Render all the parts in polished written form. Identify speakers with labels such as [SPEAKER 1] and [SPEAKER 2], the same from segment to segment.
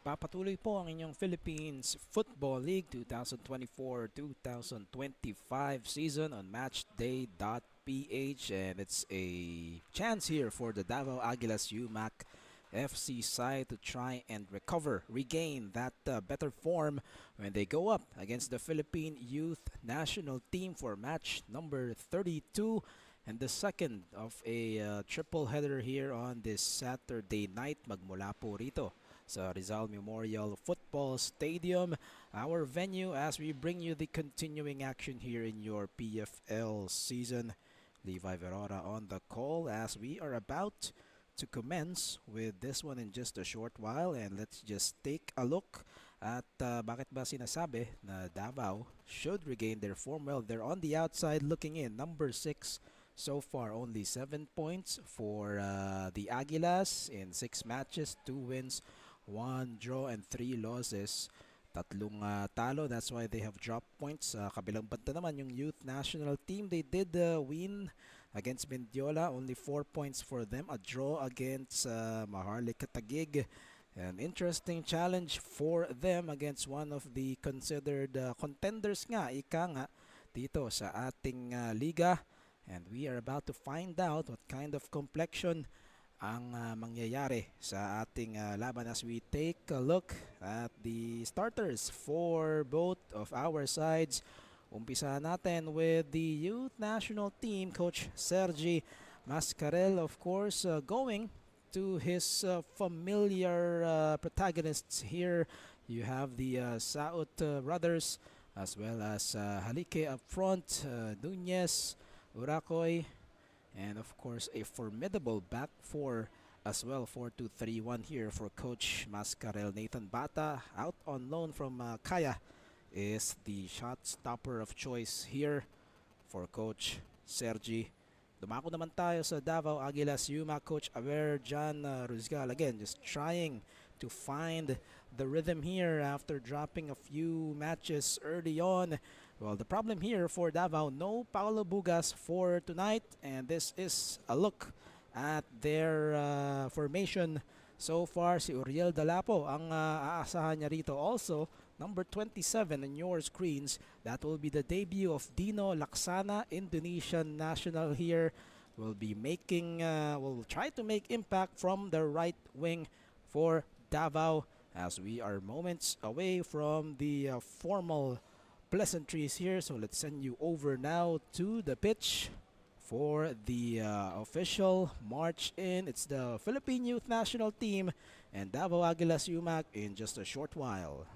[SPEAKER 1] Nagpapatuloy po ang inyong Philippines Football League 2024-2025 season on matchday.ph, and it's a chance here for the Davao Aguilas UMak FC side to try and regain that better form when they go up against the Philippine Youth National Team for match number 32 and the second of a triple header here on this Saturday night magmula po rito sa Rizal Memorial Football Stadium, our venue as we bring you the continuing action here in your PFL season. Levi Verora on the call as we are about to commence with this one in just a short while, and let's just take a look at bakit ba sinasabi na Davao should regain their form. Well, they're on the outside looking in, number 6 so far, only 7 points for the Aguilas in 6 matches, 2 wins, 1 draw and 3 losses. Tatlong talo, that's why they have dropped points. Kabilang banda naman yung youth national team, they did win against Mendiola, only 4 points for them. A draw against Maharlika Taguig. An interesting challenge for them against one of the considered contenders nga, ika nga, dito sa ating liga. And we are about to find out what kind of complexion ang mangyayari sa ating laban as we take a look at the starters for both of our sides. Umpisa natin with the youth national team, Coach Sergi Mascarel, of course, going to his familiar protagonists here. You have the Saut brothers as well as Halike up front, Nunez, Urakoy, and of course a formidable back four as well, 4-2-3-1 here for Coach Mascarel. Nathan Bata out on loan from Kaya is the shot stopper of choice here for Coach Sergi. Dumako naman tayo sa Davao Aguilas UMak, Coach Awer Jan Ruzgal, again just trying to find the rhythm here after dropping a few matches early on. Well, the problem here for Davao, no Paulo Bugas for tonight, and this is a look at their formation so far. Si Uriel Dalapo ang aasahan niya rito. Also, number 27 on your screens, that will be the debut of Dino Laksana, Indonesian national here. Will be making, will try to make impact from the right wing for Davao as we are moments away from the formal pleasantries here. So let's send you over now to the pitch for the official march in. It's the Philippine Youth National Team and Davao Aguilas UMak in just a short while.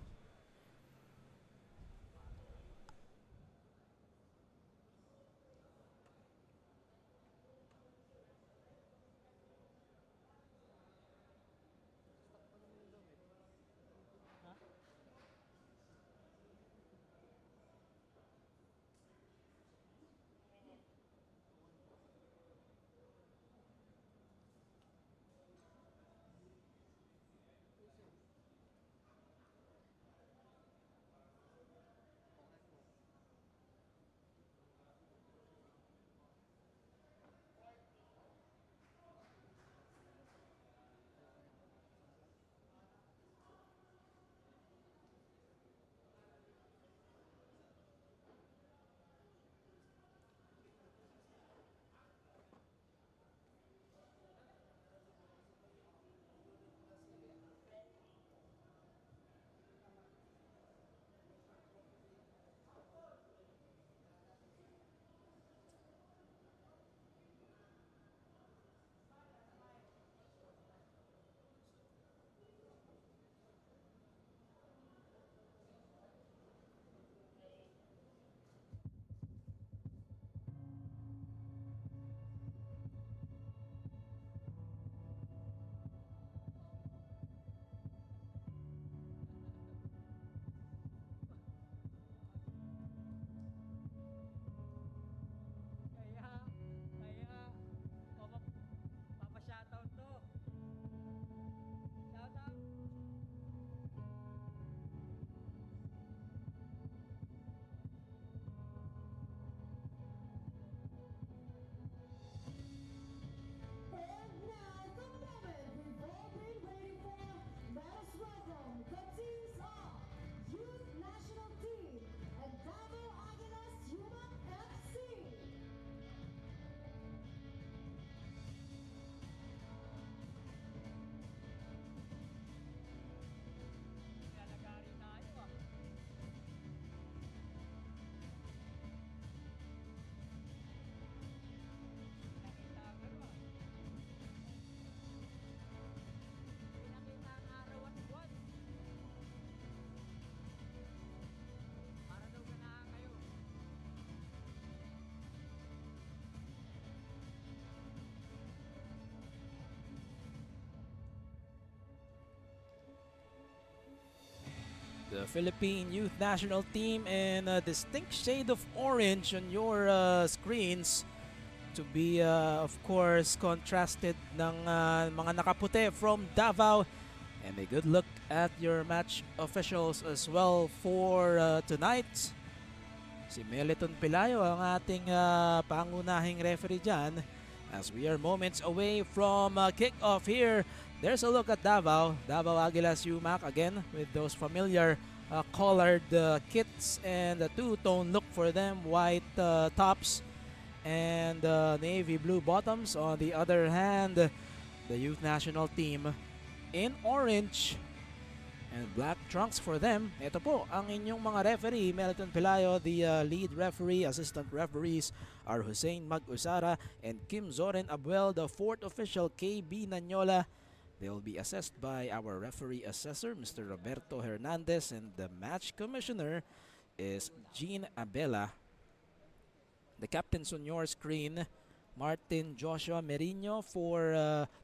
[SPEAKER 1] The Philippine Youth National Team in a distinct shade of orange on your screens, to be of course contrasted ng mga nakaputi from Davao. And a good look at your match officials as well for tonight. Si Meliton Pilayo ang ating pangunahing referee dyan, as we are moments away from kick-off here. There's a look at Davao Aguilas UMak again with those familiar colored kits and a two-tone look for them, white tops and navy blue bottoms. On the other hand, the youth national team in orange and black trunks for them. Ito po ang inyong mga referee. Meliton Pilayo, the lead referee. Assistant referees are Hussein Mag-Usara and Kim Zoren Abuel. The fourth official, KB Nanyola. They'll be assessed by our referee assessor, Mr. Roberto Hernandez, and the match commissioner is Jean Abela. The captains on your screen, Martin Joshua Merino for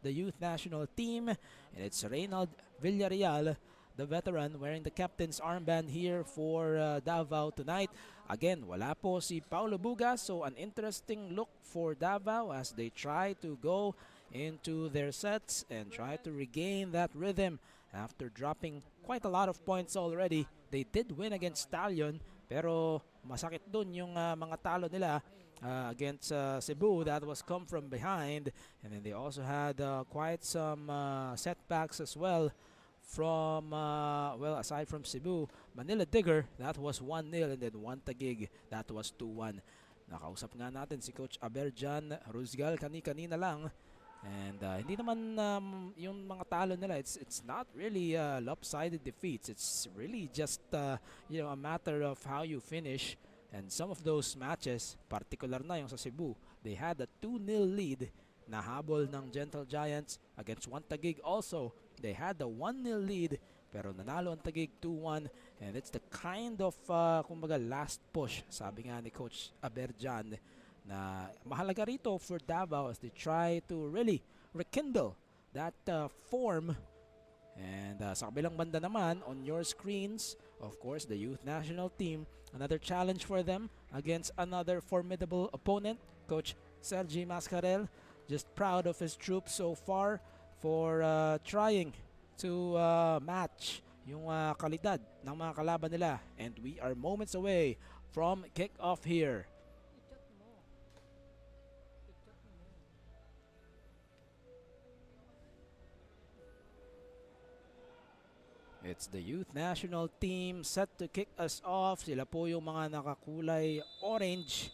[SPEAKER 1] the youth national team, and it's Reynald Villarreal, the veteran, wearing the captain's armband here for Davao tonight. Again, wala po si Paulo Bugas, so an interesting look for Davao as they try to go into their sets and try to regain that rhythm after dropping quite a lot of points already. They did win against Stallion, pero masakit dun yung mga talo nila against Cebu. That was come from behind, and then they also had quite some setbacks as well from well, aside from Cebu. Manila Digger, that was 1-0, and then One Taguig, that was 2-1. Nakausap nga natin si Coach Aberjan Rusgal kanina lang, and hindi naman yung mga talo nila, it's not really lopsided defeats. It's really just you know, a matter of how you finish. And some of those matches, particular na yung sa Cebu, they had a 2-0 lead na habol ng Gentle Giants. Against One Taguig also, they had a 1-0 lead, pero nanalo ang Taguig 2-1. And it's the kind of kumbaga last push, sabi nga ni Coach Aberjan, na mahalaga rito for Davao as they try to really rekindle that form. And sa kabilang banda naman, on your screens, of course, the youth national team, another challenge for them against another formidable opponent. Coach Sergi Mascarel, just proud of his troops so far for trying to match yung kalidad ng mga kalaban nila. And we are moments away from kick-off here. It's the youth national team set to kick us off. Sila po yung mga nakakulay orange.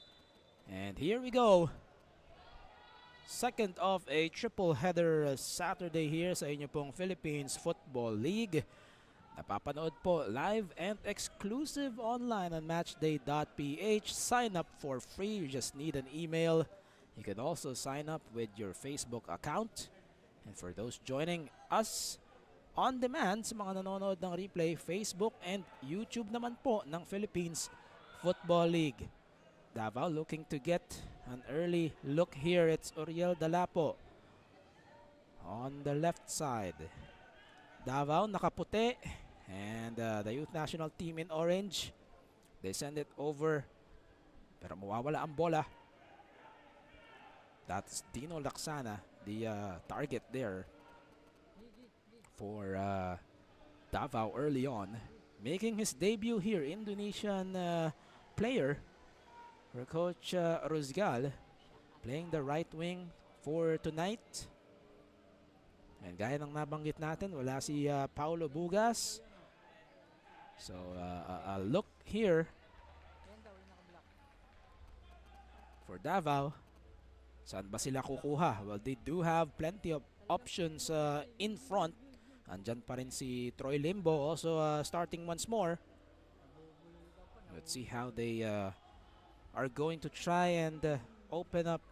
[SPEAKER 1] And here we go. Second of a triple header Saturday here sa inyo pong Philippines Football League. Napapanood po live and exclusive online on matchday.ph. Sign up for free. You just need an email. You can also sign up with your Facebook account. And for those joining us on demand, sa mga nanonood ng replay, Facebook and YouTube naman po ng Philippines Football League. Davao looking to get an early look here. It's Uriel Dalapo on the left side. Davao nakaputi, and the youth national team in orange. They send it over, pero mawawala ang bola. That's Dino Laksana, the target there for Davao early on. Making his debut here, Indonesian player for Coach Rusgal, playing the right wing for tonight. And gaya ng nabanggit natin, wala si Paulo Bugas. So a look here for Davao. Saan ba sila kukuha? Well, they do have plenty of options in front. Andyan pa rin si Troy Limbo, also starting once more. Let's see how they are going to try and open up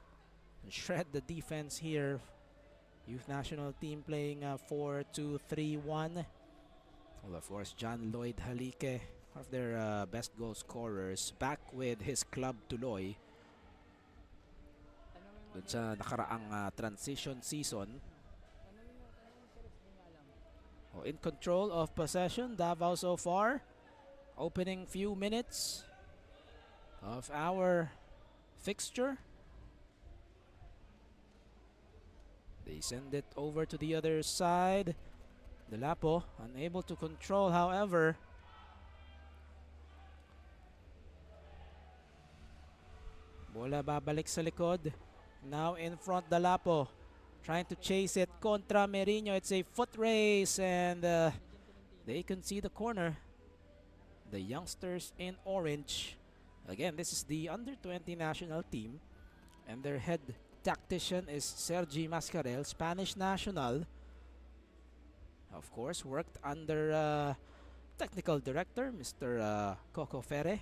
[SPEAKER 1] and shred the defense here. Youth national team playing 4-2-3-1. Well, of course, John Lloyd Halike, one of their best goal scorers, back with his club Tuloy. Doon sa nakaraang transition season. In control of possession, Davao so far. Opening few minutes of our fixture. They send it over to the other side. Delapo unable to control, however. Bola babalik sa likod. Now in front, Delapo trying to chase it contra Merino. It's a foot race and they concede the corner. The youngsters in orange. Again, this is the under-20 national team and their head tactician is Sergi Mascarel, Spanish national. Of course, worked under technical director Mr. Coco Ferre.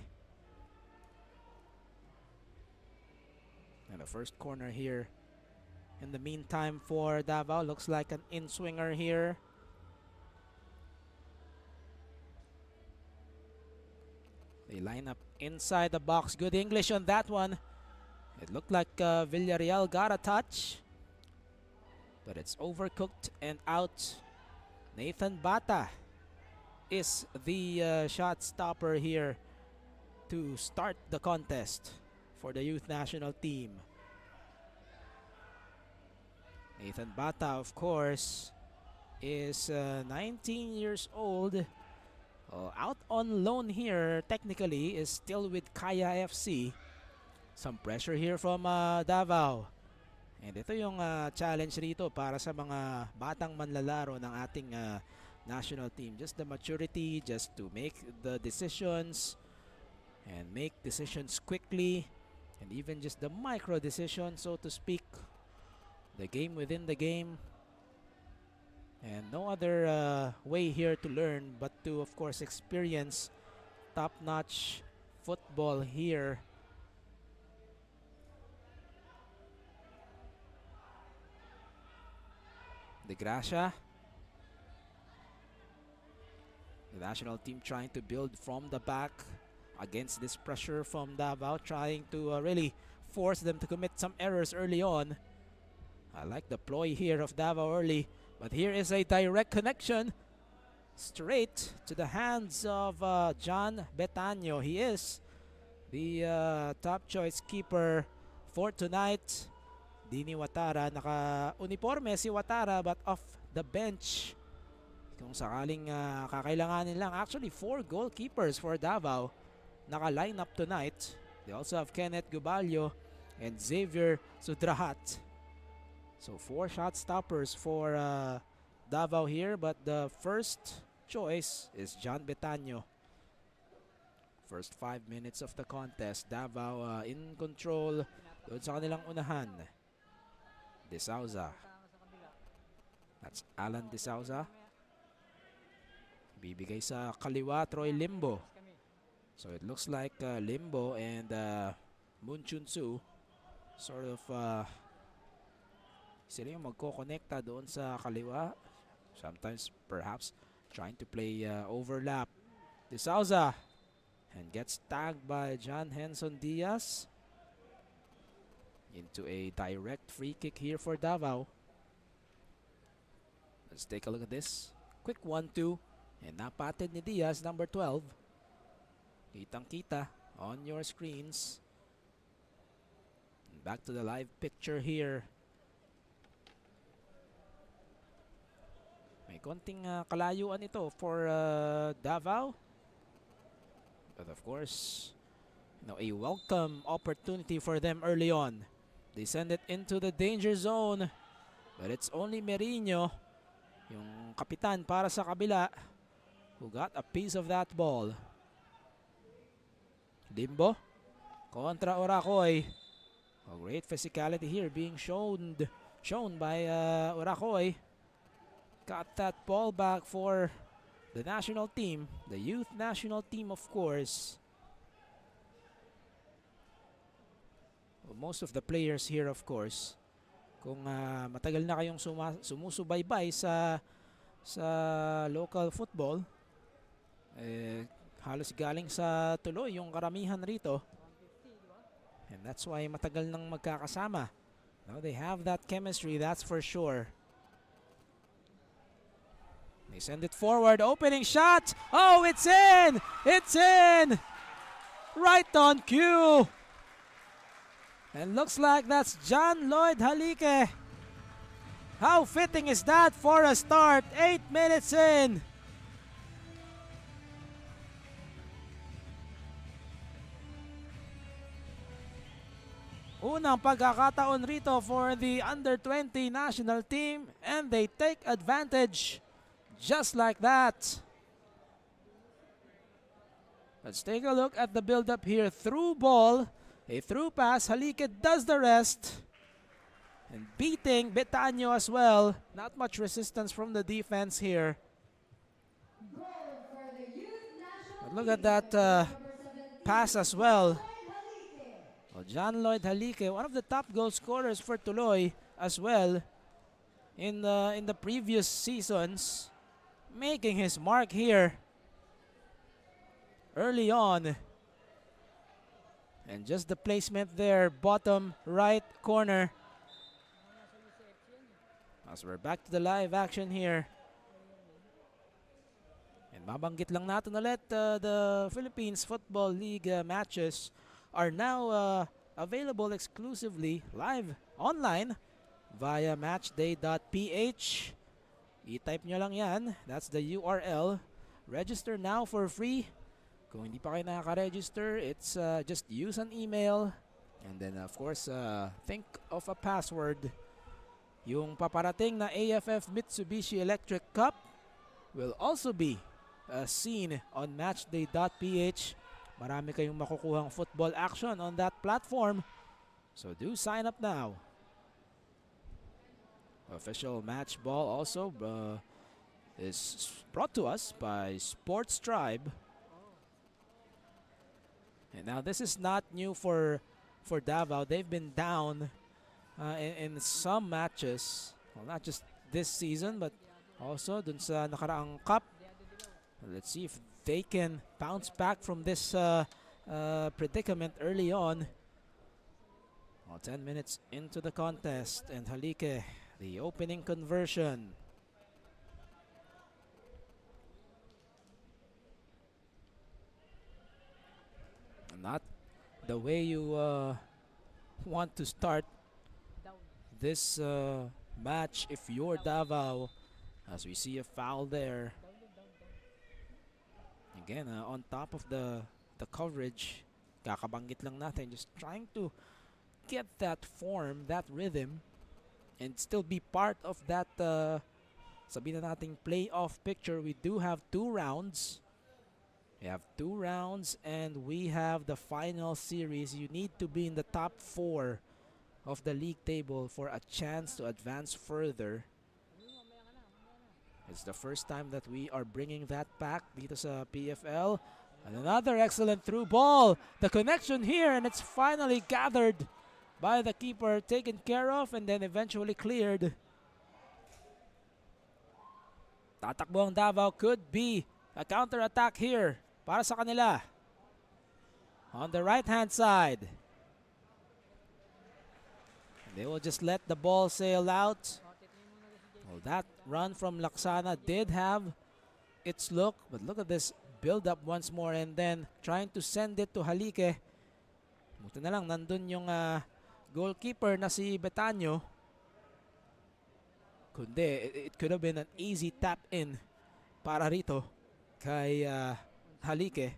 [SPEAKER 1] And the first corner here in the meantime for Davao looks like an in-swinger here. They line up inside the box. Good English on that one. It looked like Villarreal got a touch, but it's overcooked and out. Nathan Bata is the shot stopper here to start the contest for the youth national team. Nathan Bata, of course, is 19 years old. Out on loan here, technically, is still with Kaya FC. Some pressure here from Davao. And ito yung challenge rito para sa mga batang manlalaro ng ating national team. Just the maturity, just to make the decisions and make decisions quickly. And even just the micro decision, so to speak. The game within the game. And no other way here to learn but to, of course, experience top-notch football here. De Gracia. The national team trying to build from the back against this pressure from Davao, trying to really force them to commit some errors early on. I like the ploy here of Davao early, but here is a direct connection straight to the hands of John Betaño. He is the top choice keeper for tonight. Dini Watara, naka-uniforme si Watara but off the bench. Kung sakaling kakailanganin lang. Actually, 4 goalkeepers for Davao naka-line up tonight. They also have Kenneth Gubalio and Xavier Sudrahat. So 4 shot stoppers for Davao here, but the first choice is John Betaño. First 5 minutes of the contest, Davao in control doon sa kanilang unahan. De Souza. That's Alan De Souza. Bibigay sa kaliwa, Troy Limbo. So it looks like Limbo and Moon Chun Su sort of sila yung magko-connecta doon sa kaliwa. Sometimes perhaps trying to play overlap. De Souza and gets tagged by John Henson Diaz into a direct free kick here for Davao. Let's take a look at this. Quick 1-2 and napatid ni Diaz, number 12. Kitang-kita on your screens. And back to the live picture here. May konting kalayuan ito for Davao. But of course, a welcome opportunity for them early on. They send it into the danger zone. But it's only Merino, yung kapitan para sa kabila, who got a piece of that ball. Limbo kontra Oracoy. A great physicality here being shown by Oracoy. Got that ball back for the national team, the youth national team, of course. Well, most of the players here, of course, kung matagal na kayong sumusubaybay sa local football, halos galing sa tuloy yung karamihan rito. And that's why matagal nang magkakasama. Now they have that chemistry, that's for sure. They send it forward, opening shot. Oh, it's in! It's in! Right on cue. And looks like that's John Lloyd Halike. How fitting is that for a start? 8 minutes in. Unang pagkakataon rito for the under-20 national team, and they take advantage just like that. Let's take a look at the build-up here. Through ball, a through pass. Halike does the rest. And beating Betaño as well. Not much resistance from the defense here. But look at that pass as well. Well, John Lloyd Halike, one of the top goal scorers for Tuloy as well in the previous seasons, making his mark here early on. And just the placement there, bottom right corner. As we're back to the live action here. And mabanggit lang natin ulit, the Philippines Football League matches are now available exclusively live online via matchday.ph. I-type nyo lang yan. That's the URL. Register now for free. Kung hindi pa kayo nakaka-register, it's just use an email. And then of course, think of a password. Yung paparating na AFF Mitsubishi Electric Cup will also be seen on matchday.ph. Marami kayong makukuhang football action on that platform. So do sign up now. Official match ball also is brought to us by Sports Tribe. And now this is not new for Davao. They've been down in some matches. Well, not just this season, but also dun sa nakaraang cup. Let's see if they can bounce back from this predicament early on. Well, 10 minutes into the contest, and Halike, the opening conversion. Not the way you want to start this match if you're Davao, as we see a foul there. Again, on top of the coverage, kakabanggit lang natin, just trying to get that form, that rhythm, and still be part of that, sabihin na nating playoff picture. We do have 2 rounds. We have 2 rounds, and we have the final series. You need to be in the top 4 of the league table for a chance to advance further. It's the first time that we are bringing that back dito sa PFL. And another excellent through ball. The connection here, and it's finally gathered by the keeper, taken care of, and then eventually cleared. Tatakbo ang Davao, could be a counter-attack here para sa kanila. On the right-hand side. And they will just let the ball sail out. Well, that run from Laksana did have its look, but look at this build-up once more, and then trying to send it to Halike. Buti na lang, nandun yung goalkeeper na si Betaño. Kundi, it could have been an easy tap-in para rito kay Halike.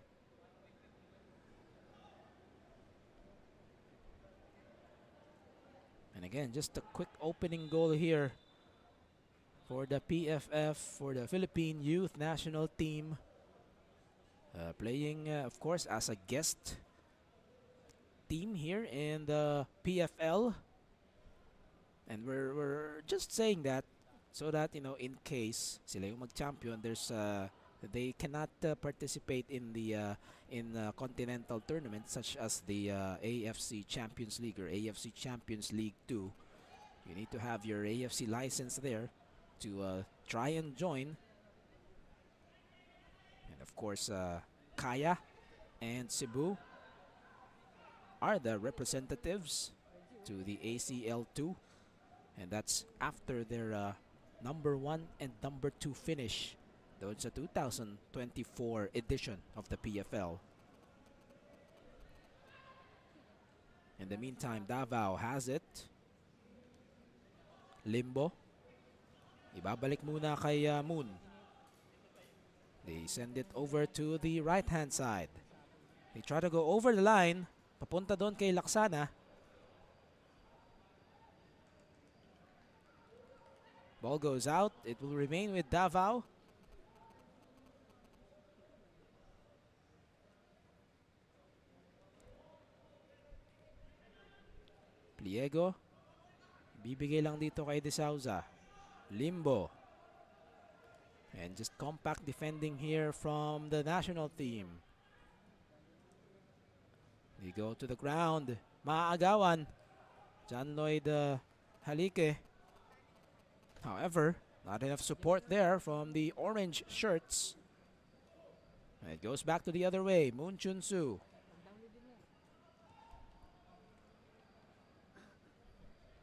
[SPEAKER 1] And again, just a quick opening goal here for the PFF, for the Philippine Youth National Team. Playing, of course, as a guest team here in the PFL. And we're just saying that so that, you know, in case sila yung mag-champion, they cannot participate in the continental tournaments such as the AFC Champions League or AFC Champions League 2. You need to have your AFC license there to try and join. And of course, Kaya and Cebu are the representatives to the ACL2, and that's after their number 1 and number 2 finish Doon sa 2024 edition of the PFL. In the meantime, Davao has it. Limbo. Ibabalik muna kay Moon. They send it over to the right-hand side. They try to go over the line. Papunta doon kay Laksana. Ball goes out. It will remain with Davao. Pliego. Bibigay lang dito kay De Souza. Limbo. And just compact defending here from the national team. They go to the ground. Maaagawan. John Lloyd Halike. However, not enough support there from the orange shirts. And it goes back to the other way. Moon Chun Soo.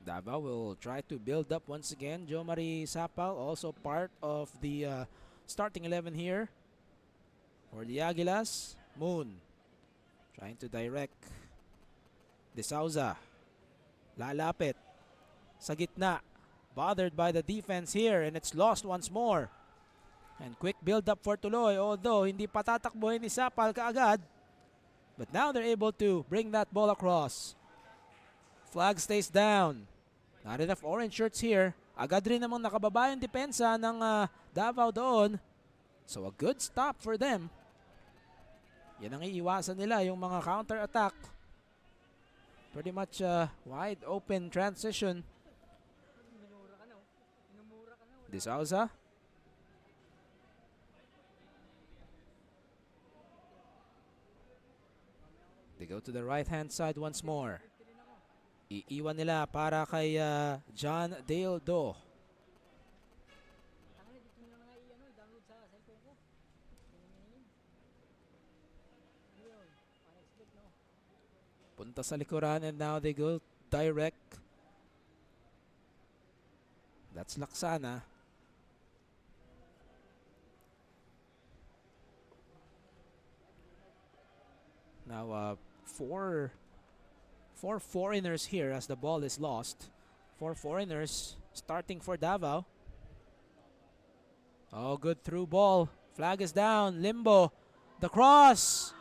[SPEAKER 1] Davao will try to build up once again. Jo Marie Sapal also part of the starting 11 here for the Aguilas. Moon trying to direct. De Souza lalapit sa gitna. Bothered by the defense here, and it's lost once more. And quick build up for Tuloy, although hindi patatakbuhin ni Sapal kaagad. But now they're able to bring that ball across. Flag stays down. Not enough orange shirts here. Agad rin namang nakababa yung depensa ng Davao doon. So a good stop for them. Yan ang iiwasan nila, yung mga counter-attack. Pretty much wide open transition. De Souza. They go to the right-hand side once more. Iiwan nila para kay John Dale Do. Punta sa likuran, and now they go direct. That's Laksana. Now four foreigners here as the ball is lost. 4 foreigners starting for Davao. Oh, good through ball. Flag is down. Limbo. The cross.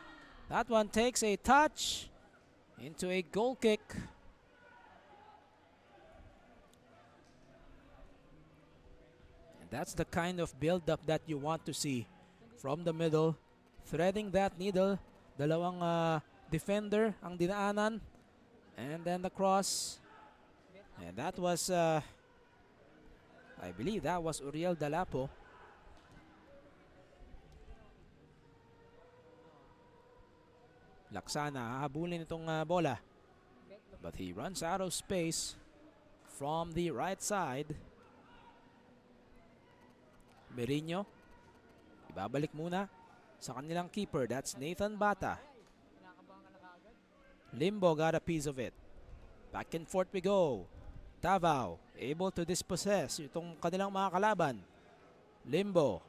[SPEAKER 1] That one takes a touch into a goal kick. And that's the kind of build-up that you want to see from the middle. Threading that needle. Dalawang defender ang dinaanan. And then the cross. And that was, I believe that was Uriel Dalapo. Laksana, hahabulin itong bola. But he runs out of space from the right side. Merino. Ibabalik muna sa kanilang keeper. That's Nathan Bata. Limbo got a piece of it. Back and forth we go. Davao able to dispossess itong kanilang mga kalaban. Limbo.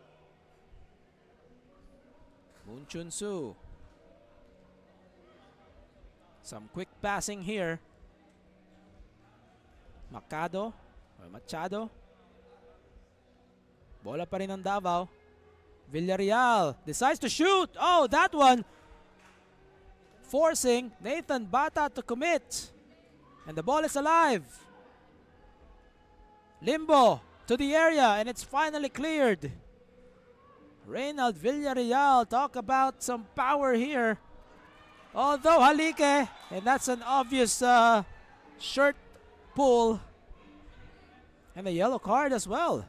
[SPEAKER 1] Moon Chun Soo. Some quick passing here. Machado. Bola pa rin ng Davao. Villarreal decides to shoot. Oh, that one forcing Nathan Bata to commit. And the ball is alive. Limbo to the area, and it's finally cleared. Reynald Villarreal, talk about some power here. Although Halike, and that's an obvious shirt pull. And a yellow card as well.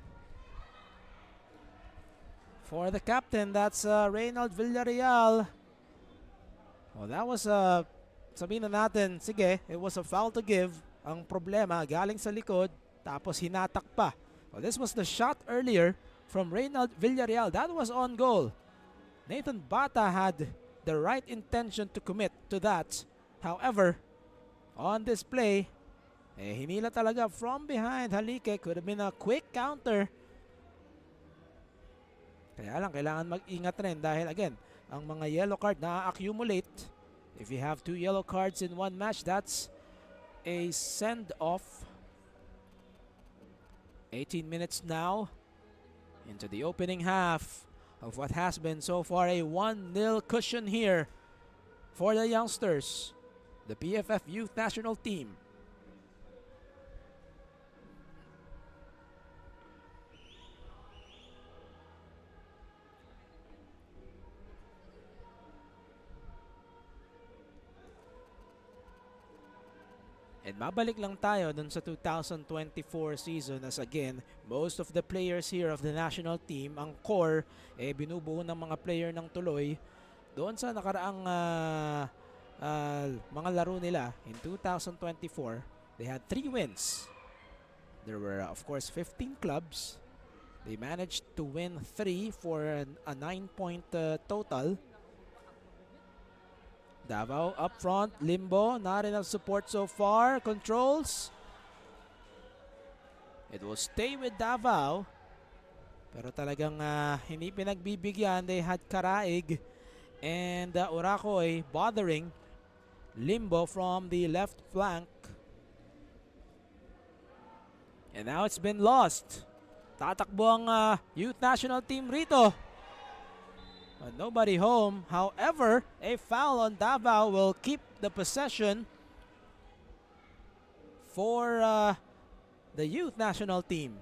[SPEAKER 1] For the captain, that's Reynald Villarreal. Well, that was, sabihin na natin, sige, it was a foul to give. Ang problema, galing sa likod, tapos hinatak pa. Well, this was the shot earlier from Reynald Villarreal. That was on goal. Nathan Bata had the right intention to commit to that. However, on this play, hinila talaga from behind. Halike, could have been a quick counter. Kaya lang, kailangan mag-ingat rin dahil again, ang mga yellow card na-accumulate. If you have 2 yellow cards in one match, that's a send-off. 18 minutes now into the opening half of what has been so far a 1-0 cushion here for the youngsters, the PFF Youth National Team. And mabalik lang tayo dun sa 2024 season as again, most of the players here of the national team, ang core, binubuo ng mga player ng tuloy. Doon sa nakaraang mga laro nila in 2024, they had 3 wins. There were of course 15 clubs. They managed to win 3 for a 9-point total. Davao up front, Limbo, not enough support so far, controls. It will stay with Davao. Pero talagang hindi pinagbibigyan. They had Karaig and Urakoy bothering Limbo from the left flank. And now it's been lost. Tatakbo ang youth national team rito. But nobody home. However, a foul on Davao will keep the possession for the youth national team.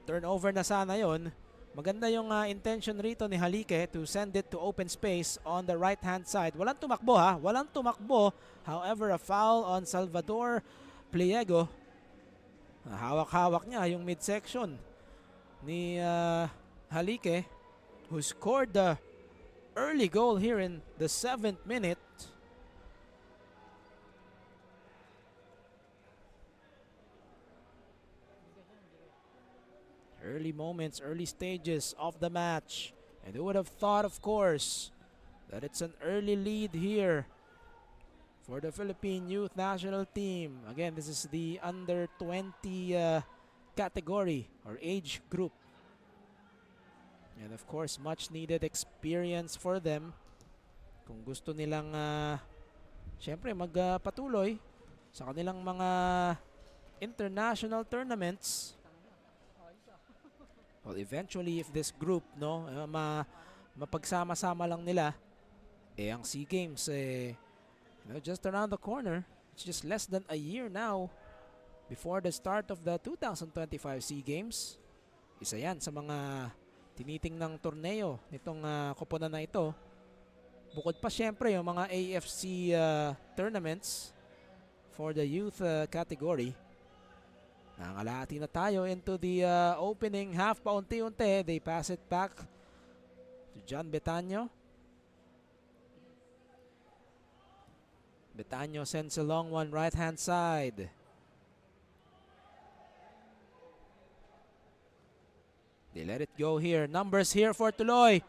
[SPEAKER 1] Turnover na sana yon. Maganda yung intention rito ni Halike to send it to open space on the right-hand side. Walang tumakbo ha. Walang tumakbo. However, a foul on Salvador Pliego. Hawak-hawak niya yung midsection ni Halike, who scored the early goal here in the 7th minute. Early moments, early stages of the match. And who would have thought, of course, that it's an early lead here for the Philippine Youth National Team. Again, this is the under 20 category or age group. And of course, much needed experience for them. Kung gusto nilang syempre magpatuloy sa kanilang mga international tournaments. Well, eventually if this group mapagsama-sama lang nila, ang SEA Games just around the corner. It's just less than a year now before the start of the 2025 SEA Games. Isa yan sa mga tinitingnang torneo nitong koponan na ito. Bukod pa syempre yung mga AFC tournaments for the youth category. Nangalahati na tayo into the opening half paunti-unti. They pass it back to John Betanyo. Betanyo sends a long one right-hand side. They let it go here. Numbers here for Tuloy.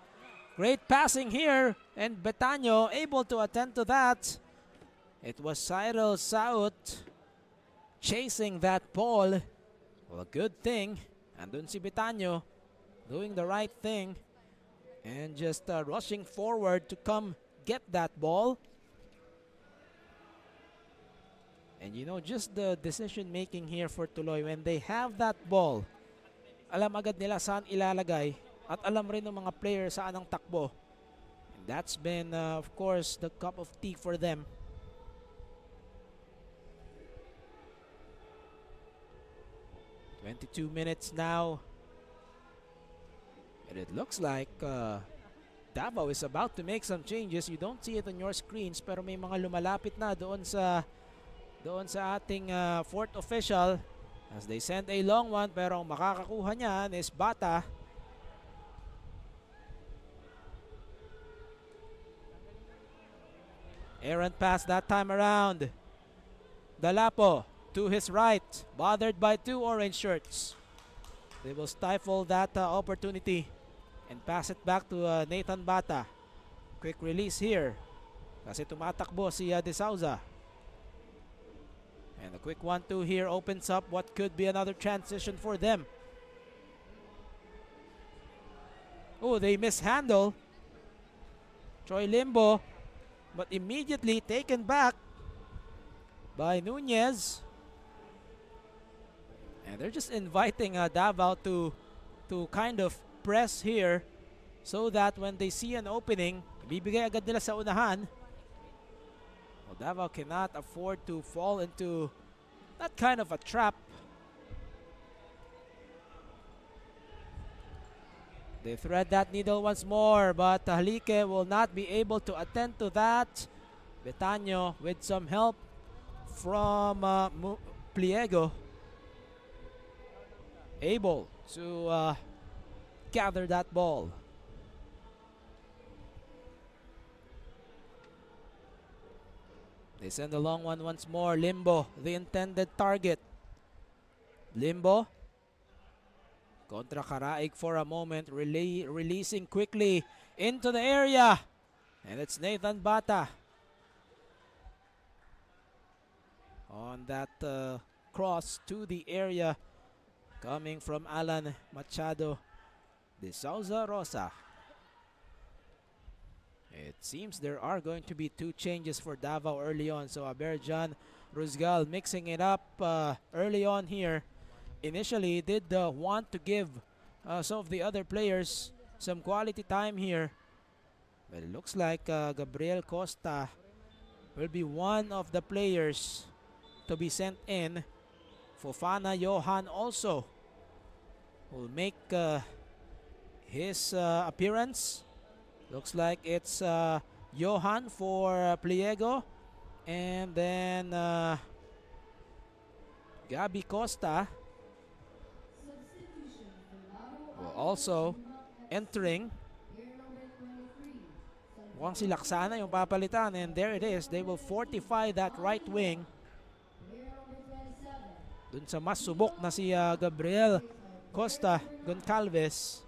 [SPEAKER 1] Great passing here. And Betanyo able to attend to that. It was Cyril Saut chasing that ball. Well, a good thing. Andun si Betanyo doing the right thing. And just rushing forward to come get that ball. And you know, just the decision making here for Tuloy when they have that ball. Alam agad nila saan ilalagay at alam rin ng mga players saan ang takbo. And that's been, of course, the cup of tea for them. "22 minutes now. And it looks like Davao is about to make some changes. You don't see it on your screens pero may mga lumalapit na doon sa ating fourth official. As they send a long one, pero ang makakakuha niyan is Bata. Errant pass that time around. Dalapo to his right, bothered by 2 orange shirts. They will stifle that opportunity and pass it back to Nathan Bata. Quick release here kasi tumatakbo si De Souza. And a quick 1-2 here opens up what could be another transition for them. Oh, they mishandle Troy Limbo, but immediately taken back by Nunez. And they're just inviting Davao to kind of press here so that when they see an opening, bibigay agad nila sa unahan. Well, Davao cannot afford to fall into that kind of a trap. They thread that needle once more, but Halike will not be able to attend to that. Betaño with some help from Pliego, able to gather that ball. They send a long one once more. Limbo, the intended target. Limbo contra Karaig for a moment, releasing quickly into the area. And it's Nathan Bata on that cross to the area, coming from Alan Machado de Souza Rosa. It seems there are going to be two changes for Davao early on. So Aberjan Ruzgal mixing it up early on here. Initially did want to give some of the other players some quality time here. But it looks like Gabriel Costa will be one of the players to be sent in. Fofana Johan also will make his appearance. Looks like it's Johan for Pliego, and then Gabi Costa will also entering. Mukhang si Laksana yung papalitan, and there it is. They will fortify that right wing dun sa mas subok na si Gabriel Costa Goncalves.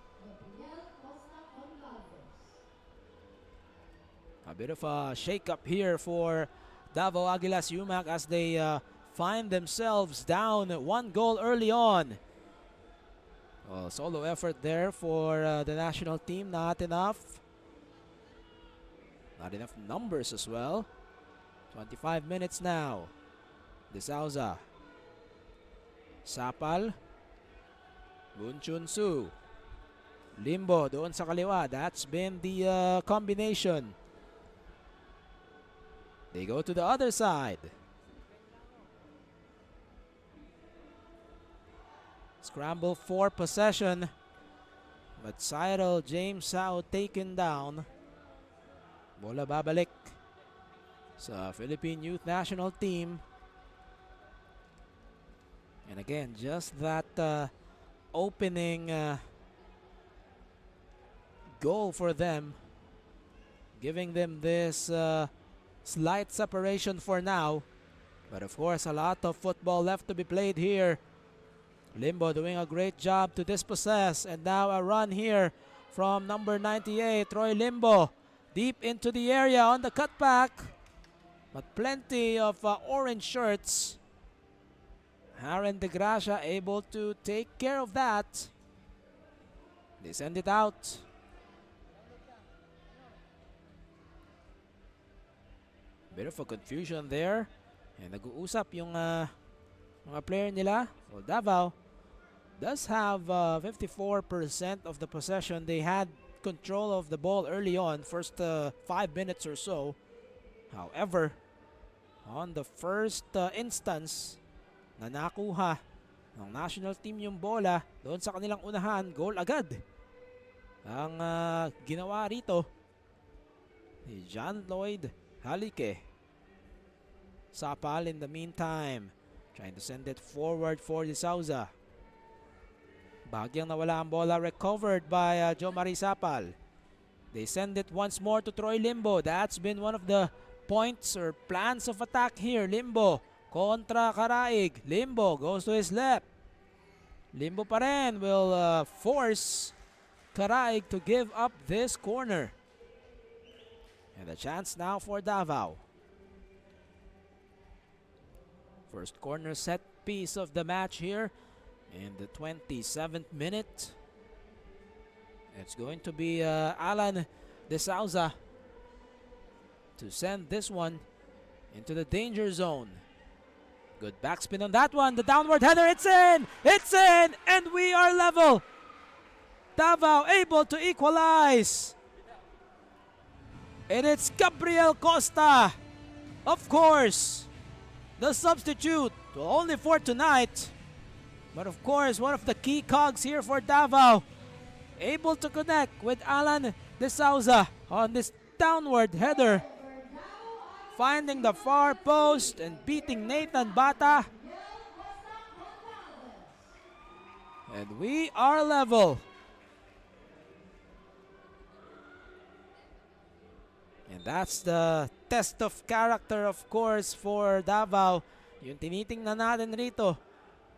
[SPEAKER 1] A bit of a shake-up here for Davao Aguilas UMak as they find themselves down 1 goal early on. Solo effort there for the national team. Not enough. Not enough numbers as well. 25 minutes now. De Souza. Sapal. Bunchunsu. Limbo doon sa kaliwa. That's been the combination. They go to the other side. Scramble for possession. But Cyril James Sao taken down. Bola babalik sa Philippine Youth National Team. And again, just that opening goal for them, giving them this slight separation for now. But of course, a lot of football left to be played here. Limbo doing a great job to dispossess. And now a run here from number 98, Troy Limbo. Deep into the area on the cutback. But plenty of orange shirts. Aaron De Gracia able to take care of that. They send it out. Bit of a confusion there. And nag-uusap yung mga player nila. Well, Davao does have 54% of the possession. They had control of the ball early on, first 5 minutes or so. However, on the first instance na nakuha ng national team yung bola doon sa kanilang unahan, goal agad ang ginawa rito ni John Lloyd Halike. Sapal in the meantime trying to send it forward for De Souza. Bagyang nawala ang bola, recovered by Joe Marie Sapal. They send it once more to Troy Limbo. That's been one of the points or plans of attack here. Limbo kontra Karaig. Limbo goes to his left. Limbo pa rin will force Karaig to give up this corner. And a chance now for Davao. First corner set piece of the match here in the 27th minute. It's going to be Alan De Souza to send this one into the danger zone. Good backspin on that one. The downward header, it's in! It's in! And we are level! Davao able to equalize! And it's Gabriel Costa. Of course, the substitute, well, only for tonight. But of course, one of the key cogs here for Davao. Able to connect with Alan De Souza on this downward header. Finding the far post and beating Nathan Bata. And we are level. And that's the test of character, of course, for Davao. Yung tinitingnan natin rito.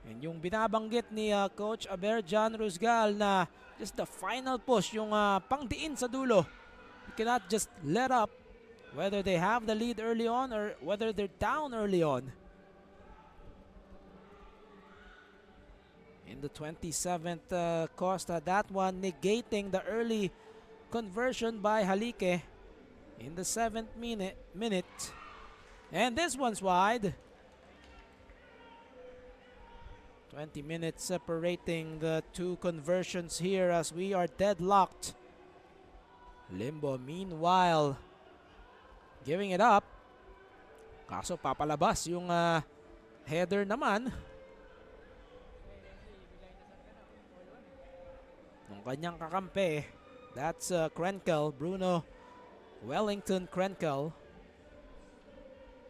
[SPEAKER 1] And yung binabanggit ni Coach Aber John Rusgal na just the final push, yung pangdiin sa dulo. You cannot just let up, whether they have the lead early on or whether they're down early on. In the 27th, Costa, that one negating the early conversion by Halike in the 7th minute. And this one's wide. 20 minutes separating the two conversions here as we are deadlocked. Limbo, meanwhile, giving it up. Kaso papalabas yung header naman ng kanyang kakampi. That's Krenkel, Bruno Wellington Krenkel.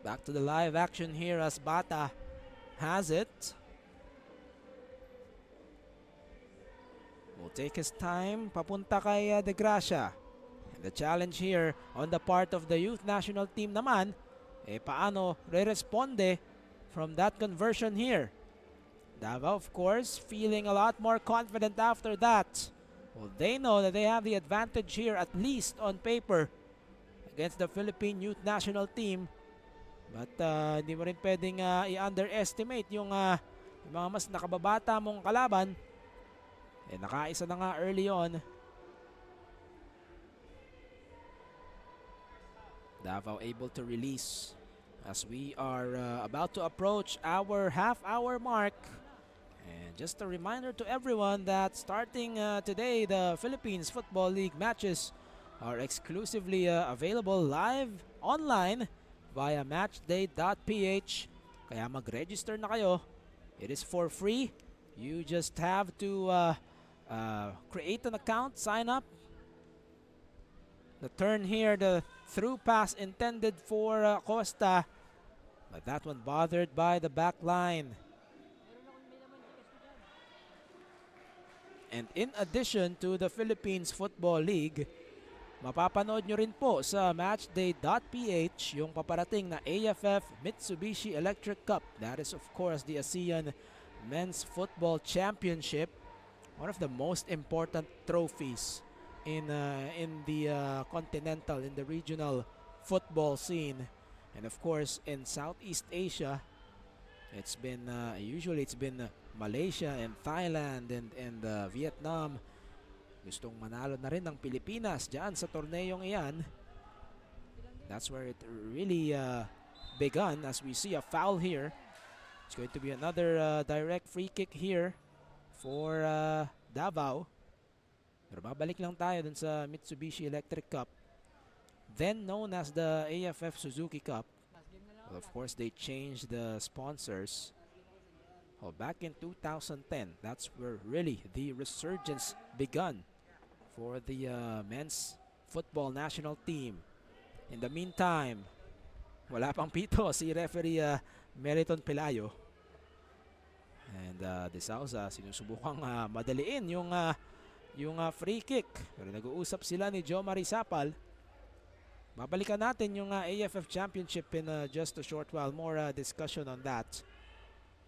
[SPEAKER 1] Back to the live action here as Bata has it. Will take his time papunta kay De Gracia. And the challenge here on the part of the youth national team naman, paano re-responde from that conversion here. Davao, of course, feeling a lot more confident after that. Well, they know that they have the advantage here, at least on paper, against the Philippine youth national team. But hindi mo rin pwedeng i-underestimate yung mga mas nakababata mong kalaban. Nakaisa na nga early on. Davao able to release as we are about to approach our half-hour mark. And just a reminder to everyone that starting today, the Philippines Football League matches are exclusively available live online via matchday.ph. Kaya mag-register na kayo. It is for free. You just have to create an account, sign up. The turn here, the through pass intended for Costa, but that one bothered by the back line. And in addition to the Philippines Football League, mapapanood nyo rin po sa matchday.ph yung paparating na AFF Mitsubishi Electric Cup. That is of course the ASEAN Men's Football Championship, one of the most important trophies in the continental, in the regional football scene. And of course in Southeast Asia, it's been usually it's been Malaysia and Thailand and Vietnam. Gustong manalo na rin ng Pilipinas diyan sa torneyong iyan. That's where it really begun, as we see a foul here. It's going to be another direct free kick here for Davao. Pero babalik lang tayo dun sa Mitsubishi Electric Cup, then known as the AFF Suzuki Cup. Well, of course, they changed the sponsors. Well, back in 2010, that's where really the resurgence begun for the men's football national team. In the meantime, wala pang pito si referee Meriton Pelayo. And De Souza sinusubukang madaliin yung free kick. Pero nag-uusap sila ni Joe Marisapal. Babalikan natin yung AFF Championship in just a short while. More discussion on that.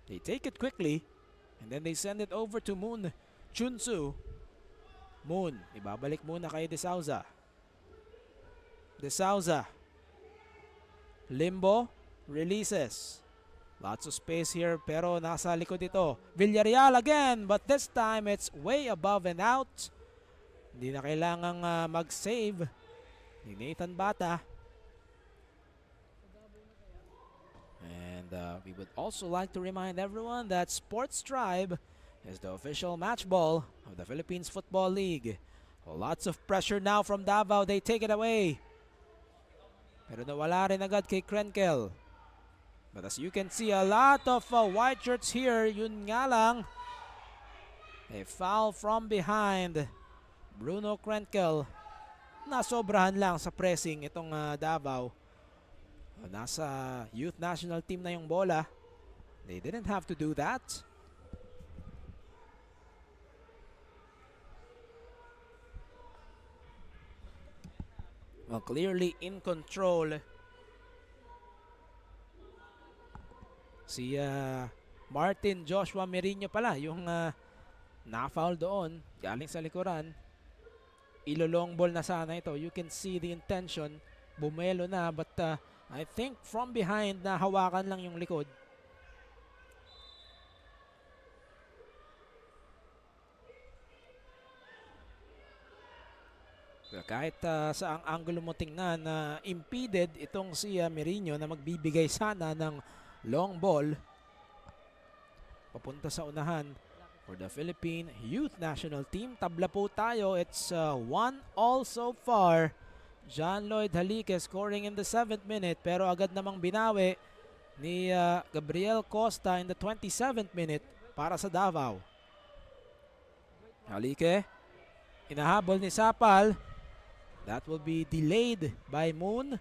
[SPEAKER 1] They take it quickly and then they send it over to Moon Chunsu. Moon, ibabalik muna kay De Souza. De Souza. Limbo, releases. Lots of space here pero nasa likod ito. Villarreal again, but this time it's way above and out. Hindi na kailangang mag-save ni Nathan Bata. And we would also like to remind everyone that Sports Tribe is the official match ball of the Philippines Football League. Well, lots of pressure now from Davao. They take it away. Pero nawala rin agad kay Krenkel. But as you can see, a lot of white shirts here. Yun nga lang, a foul from behind. Bruno Krenkel. Nasobrahan lang sa pressing itong Davao. Nasa youth national team na yung bola. They didn't have to do that. Well, clearly in control si Martin Joshua Merino pala, yung na-foul doon, galing sa likuran. Ilolong ball na sana ito. You can see the intention. Bumelo na, but I think from behind na hawakan lang yung likod. Well, kahit saang angulo mo tingnan na impeded itong si Merino na magbibigay sana ng long ball papunta sa unahan for the Philippine Youth National Team. Tabla po tayo. It's 1-1 so far. John Lloyd Halique scoring in the 7th minute, pero agad namang binawi ni Gabriel Costa in the 27th minute para sa Davao. Halique, inahabol ni Sapal. That will be delayed by Moon.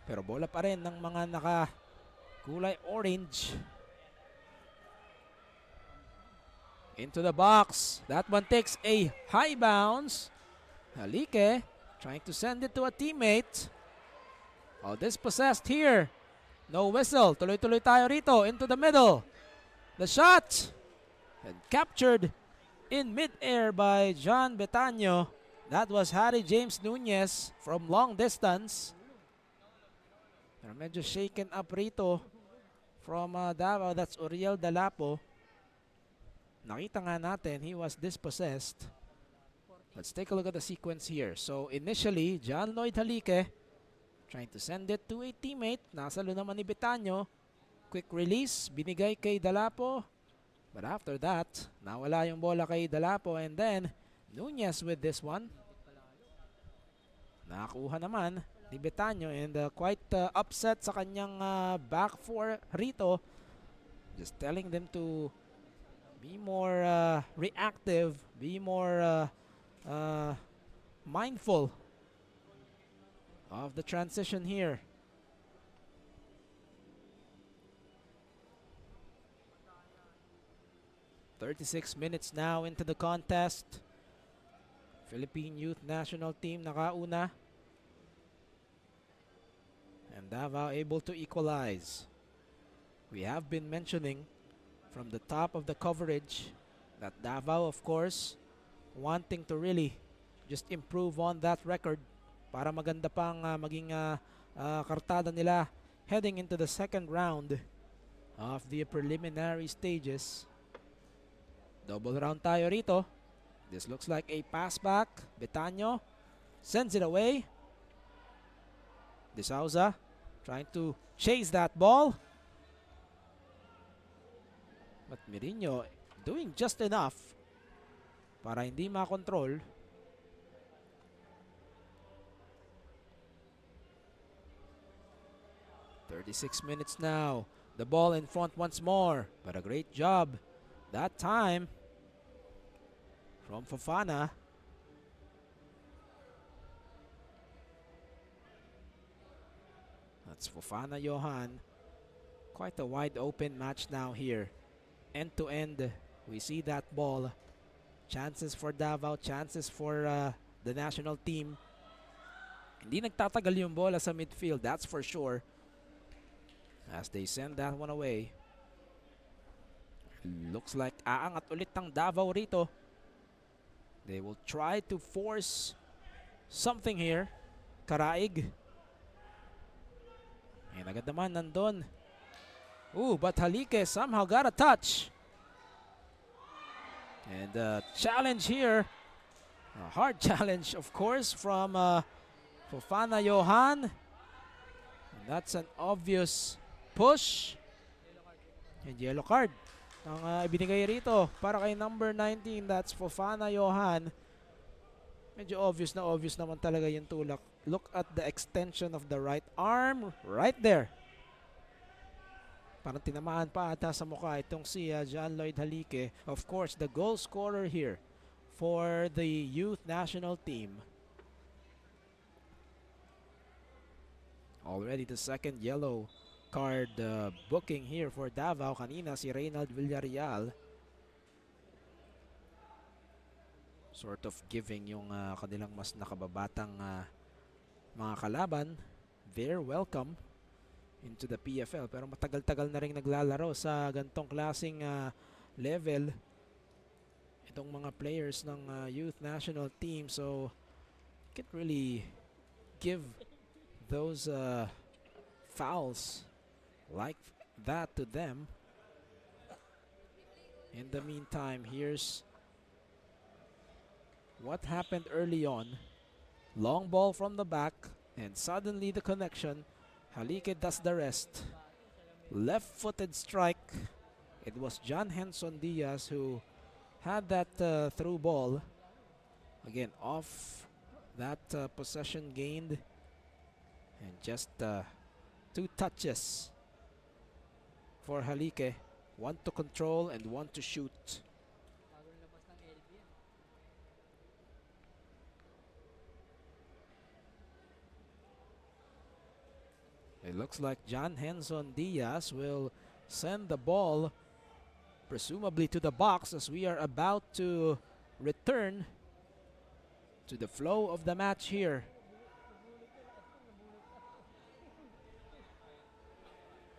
[SPEAKER 1] Pero bola pa rin ng mga nakakulay orange. Into the box. That one takes a high bounce. Halique trying to send it to a teammate. Oh, dispossessed here. No whistle. Tuloy-tuloy tayo rito. Into the middle. The shot. And captured in mid-air by John Betaño. That was Harry James Nunez from long distance. Pero medyo shaken up rito from Davao. That's Uriel Dalapo. Nakita nga natin, he was dispossessed. Let's take a look at the sequence here. So initially, John Lloyd Halique trying to send it to a teammate. Nasalo naman ni Betaño. Quick release, binigay kay Dalapo. But after that, nawala yung bola kay Dalapo, and then Nunez with this one. Nakakuha naman ni Betaño, and quite upset sa kanyang back four rito. Just telling them to be more reactive, be more mindful of the transition here. "36 minutes now into the contest. Philippine Youth National Team nakauna. And Davao able to equalize. We have been mentioning from the top of the coverage that Davao, of course, wanting to really just improve on that record para maganda pang maging kartada nila heading into the second round of the preliminary stages. Double round tayo rito. This looks like a pass back. Betaño sends it away. De Souza trying to chase that ball. But Merino doing just enough para hindi makontrol. "36 minutes now. The ball in front once more. But a great job that time from Fofana. That's Fofana Johan. Quite a wide open match now here. End to end, we see that ball. Chances for Davao, chances for the national team. Hindi nagtatagal yung bola sa midfield, that's for sure. As they send that one away. Looks like aangat ulit ang Davao rito. They will try to force something here. Karaig. And agad naman nandun. Ooh, but Halique somehow got a touch. And challenge here A hard challenge, of course, from Fofana Johan. And that's an obvious push. And yellow card ang ibinigay rito para kay number 19. That's Fofana Johan. Medyo obvious naman talaga yung tulak. Look at the extension of the right arm right there. Parang tinamaan pa ata sa mukha itong si John Lloyd Halique. Of course, the goal scorer here for the youth national team. Already the second yellow card booking here for Davao. Kanina si Reynald Villarreal. Sort of giving yung kanilang mas nakababatang mga kalaban their welcome into the PFL. Pero matagal-tagal na rin naglalaro sa gantong klaseng level itong mga players ng youth national team. So can't really give those fouls like that to them. In the meantime, here's what happened early on. Long ball from the back, and suddenly the connection. Halique does the rest. Left-footed strike. It was John Henson Diaz who had that through ball. Again, off that possession gained. And just 2 touches for Halique. 1 to control and 1 to shoot. It looks like John Henson Diaz will send the ball presumably to the box as we are about to return to the flow of the match here.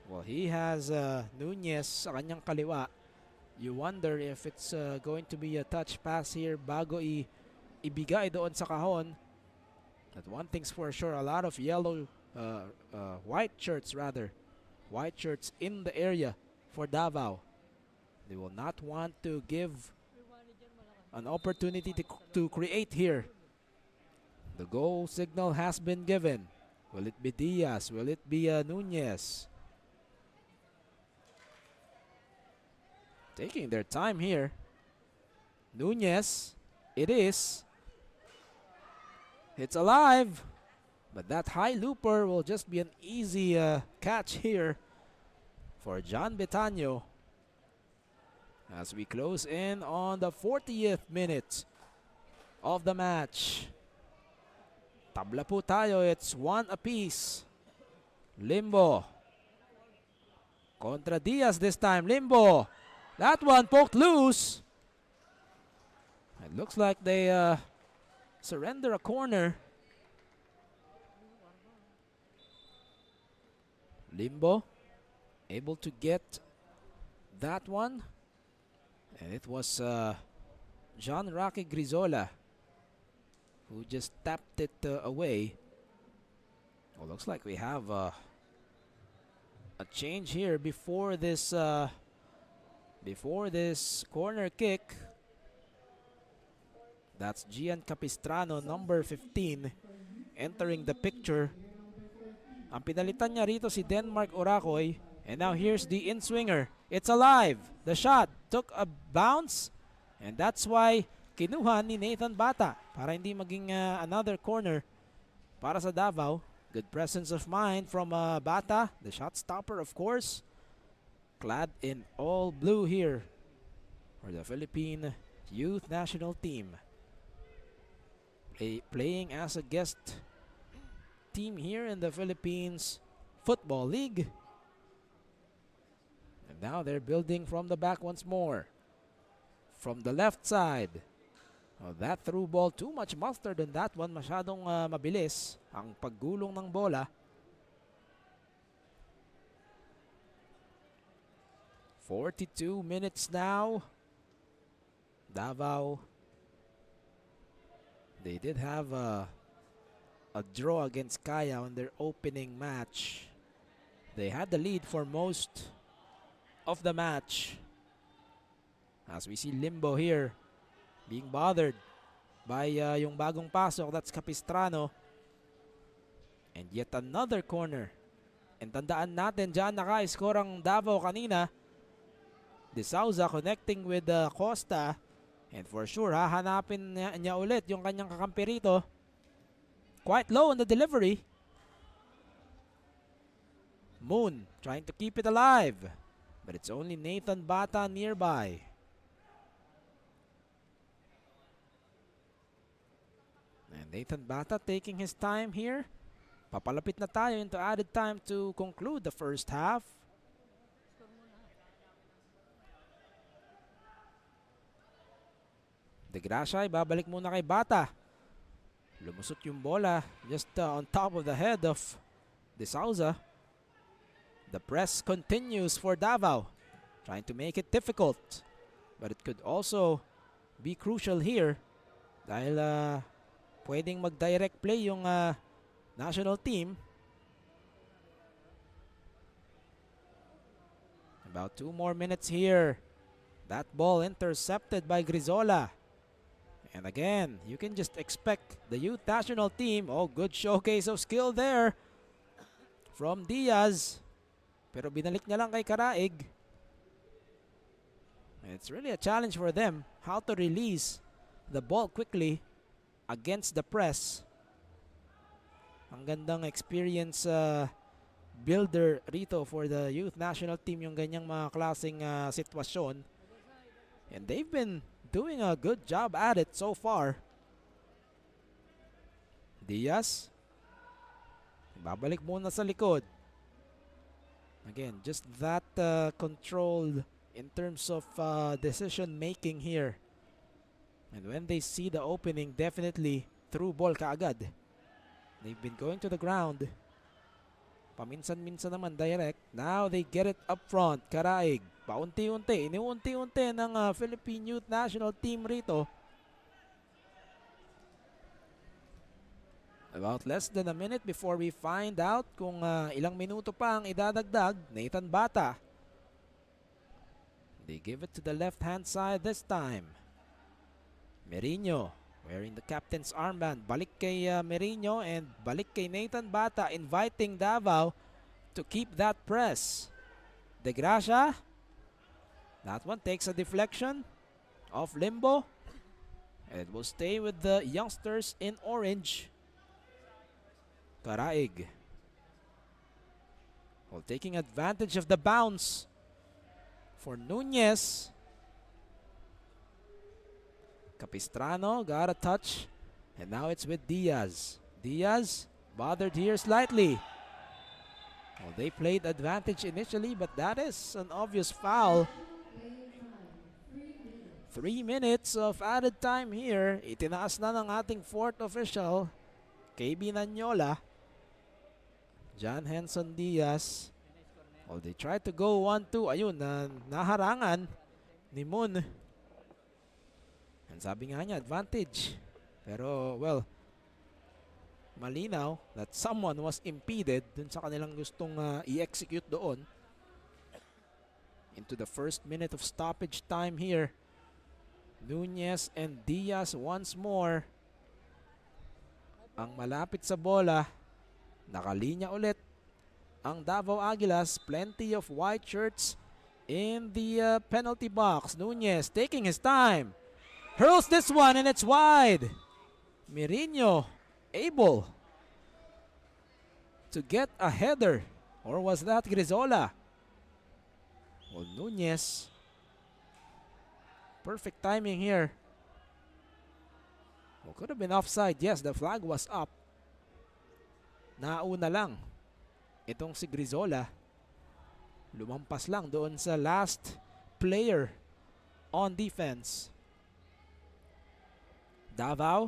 [SPEAKER 1] Well, he has Nunez sa kanyang kaliwa. You wonder if it's going to be a touch pass here bago ibigay doon sa kahon. But one thing's for sure, a lot of white shirts in the area for Davao. They will not want to give an opportunity to create here. The goal signal has been given. Will it be Diaz? Will it be Nunez? Taking their time here. Nunez, it is. It's alive. But that high looper will just be an easy catch here for John Betano. As we close in on the 40th minute of the match. Tabla po tayo, it's 1 apiece. Limbo. Contra Diaz this time, Limbo. That one poked loose. It looks like they surrender a corner. Limbo able to get that one. And it was John Rocky Grizola who just tapped it away. Well, looks like we have a change here before this corner kick. That's Gian Capistrano, number 15, entering the picture. Ang pinalitan niya rito si Denmark Oracoy. And now here's the in-swinger. It's alive. The shot took a bounce. And that's why kinuha ni Nathan Bata para hindi maging another corner para sa Davao. Good presence of mind from Bata. The shot stopper, of course. Clad in all blue here for the Philippine youth national team. Playing as a guest team here in the Philippines Football League. And now they're building from the back once more. From the left side. Oh, that through ball, too much mustard on that one. Masyadong mabilis ang paggulong ng bola. 42 minutes now. Davao. They did have a draw against Kaya on their opening match. They had the lead for most of the match. As we see Limbo here being bothered by yung bagong pasok. That's Capistrano. And yet another corner. And tandaan natin, dyan naka-score ang Davao kanina. De Souza connecting with Costa. And for sure, hahanapin niya ulit yung kanyang kakampi rito. Quite low on the delivery. Moon trying to keep it alive. But it's only Nathan Bata nearby. And Nathan Bata taking his time here. Papalapit na tayo into added time to conclude the first half. De Gracia, babalik muna kay Bata. Lumusot yung bola just on top of the head of De Souza. The press continues for Davao, trying to make it difficult. But it could also be crucial here dahil pwedeng mag-direct play yung national team. About 2 more minutes here. That ball intercepted by Grizola. And again, you can just expect the youth national team. Oh, good showcase of skill there from Diaz. Pero binalik niya lang kay Karaig. It's really a challenge for them how to release the ball quickly against the press. Ang gandang experience builder rito for the youth national team yung ganyang mga klaseng sitwasyon. And they've been doing a good job at it so far. Diaz. Babalik muna sa likod. Again, just that control in terms of decision making here. And when they see the opening, definitely through ball kaagad. They've been going to the ground. Paminsan-minsan naman direct. Now they get it up front. Karaig. Paunti-unti. Iniunti-unti ng Philippine Youth National Team rito. About less than a minute before we find out kung ilang minuto pa ang idadagdag. Nathan Bata. They give it to the left-hand side this time. Merino wearing the captain's armband. Balik kay Merino and balik kay Nathan Bata, inviting Davao to keep that press. De Gracia. That one takes a deflection off Limbo. And it will stay with the youngsters in orange. Karaig. Well, taking advantage of the bounce for Nunez. Capistrano got a touch. And now it's with Diaz. Diaz bothered here slightly. Well, they played advantage initially, but that is an obvious foul. 3 minutes of added time here. Itinaas na ng ating fourth official, KB Nanyola. John Henson Diaz. Well, they tried to go 1-2. Ayun, naharangan ni Moon. And sabi nga niya, advantage. Pero, well, malinaw that someone was impeded dun sa kanilang gustong i-execute doon. Into the first minute of stoppage time here. Nunez and Diaz once more. Ang malapit sa bola. Nakalinya ulit ang Davao Aguilas. Plenty of white shirts in the penalty box. Nunez taking his time. Hurls this one and it's wide. Merino able to get a header. Or was that Grizola? Well, Nunez. Perfect timing here. Well, could have been offside. Yes, the flag was up. Nauna lang itong si Grizola. Lumampas lang doon sa last player on defense. Davao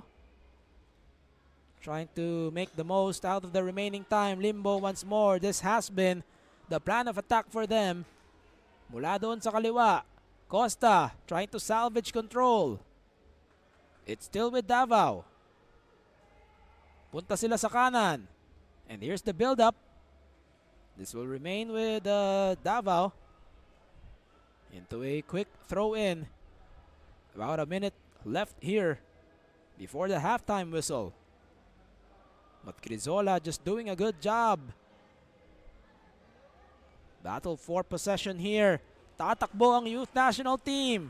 [SPEAKER 1] trying to make the most out of the remaining time. Limbo once more. This has been the plan of attack for them. Mula doon sa kaliwa. Costa trying to salvage control. It's still with Davao. Punta sila sa kanan. And here's the build-up. This will remain with Davao. Into a quick throw-in. About a minute left here before the halftime whistle. But Crizola just doing a good job. Battle for possession here. Tatakbo ang youth national team.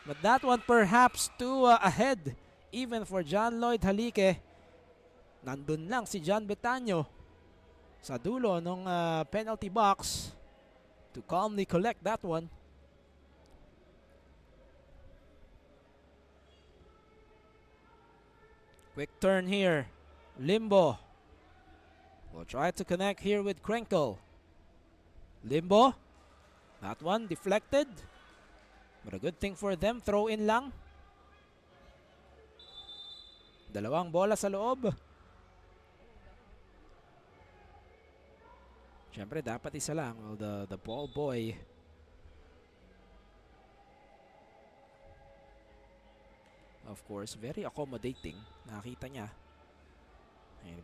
[SPEAKER 1] But that one perhaps too ahead even for John Lloyd Halique. Nandun lang si John Betaño sa dulo ng penalty box to calmly collect that one. Quick turn here. Limbo will try to connect here with Krenkel. Limbo. That one deflected. But a good thing for them. Throw in lang. Dalawang bola sa loob. Siyempre dapat isa lang. Well, the ball boy of course very accommodating. Nakita niya.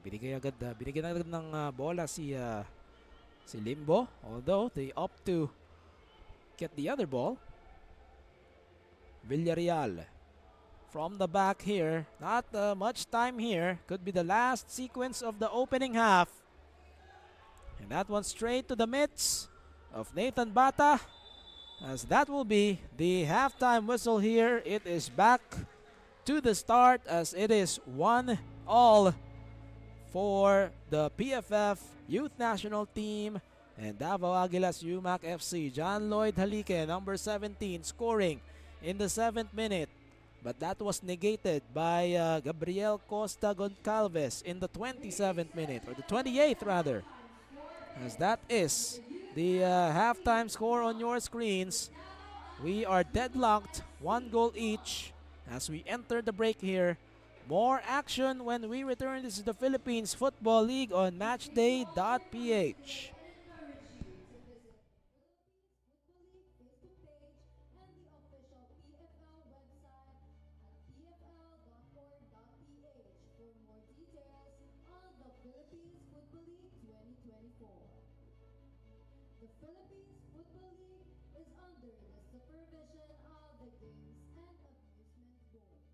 [SPEAKER 1] Binigyan agad ng bola si Limbo, although they opt to get the other ball. Villarreal from the back here. Not much time here. Could be the last sequence of the opening half. And that one straight to the mitts of Nathan Bata, as that will be the halftime whistle here. It is back to the start as it is 1-1 for the PFF Youth National Team and Davao Aguilas UMak FC. John Lloyd Halique, number 17, scoring in the 7th minute. But that was negated by Gabriel Costa Goncalves in the 27th minute, or the 28th rather. As that is the halftime score on your screens. We are deadlocked, 1 goal each as we enter the break here. More action when we return. This is the Philippines Football League on matchday.ph.
[SPEAKER 2] The Philippines Football League is under the supervision of the Games and Amusement Boards.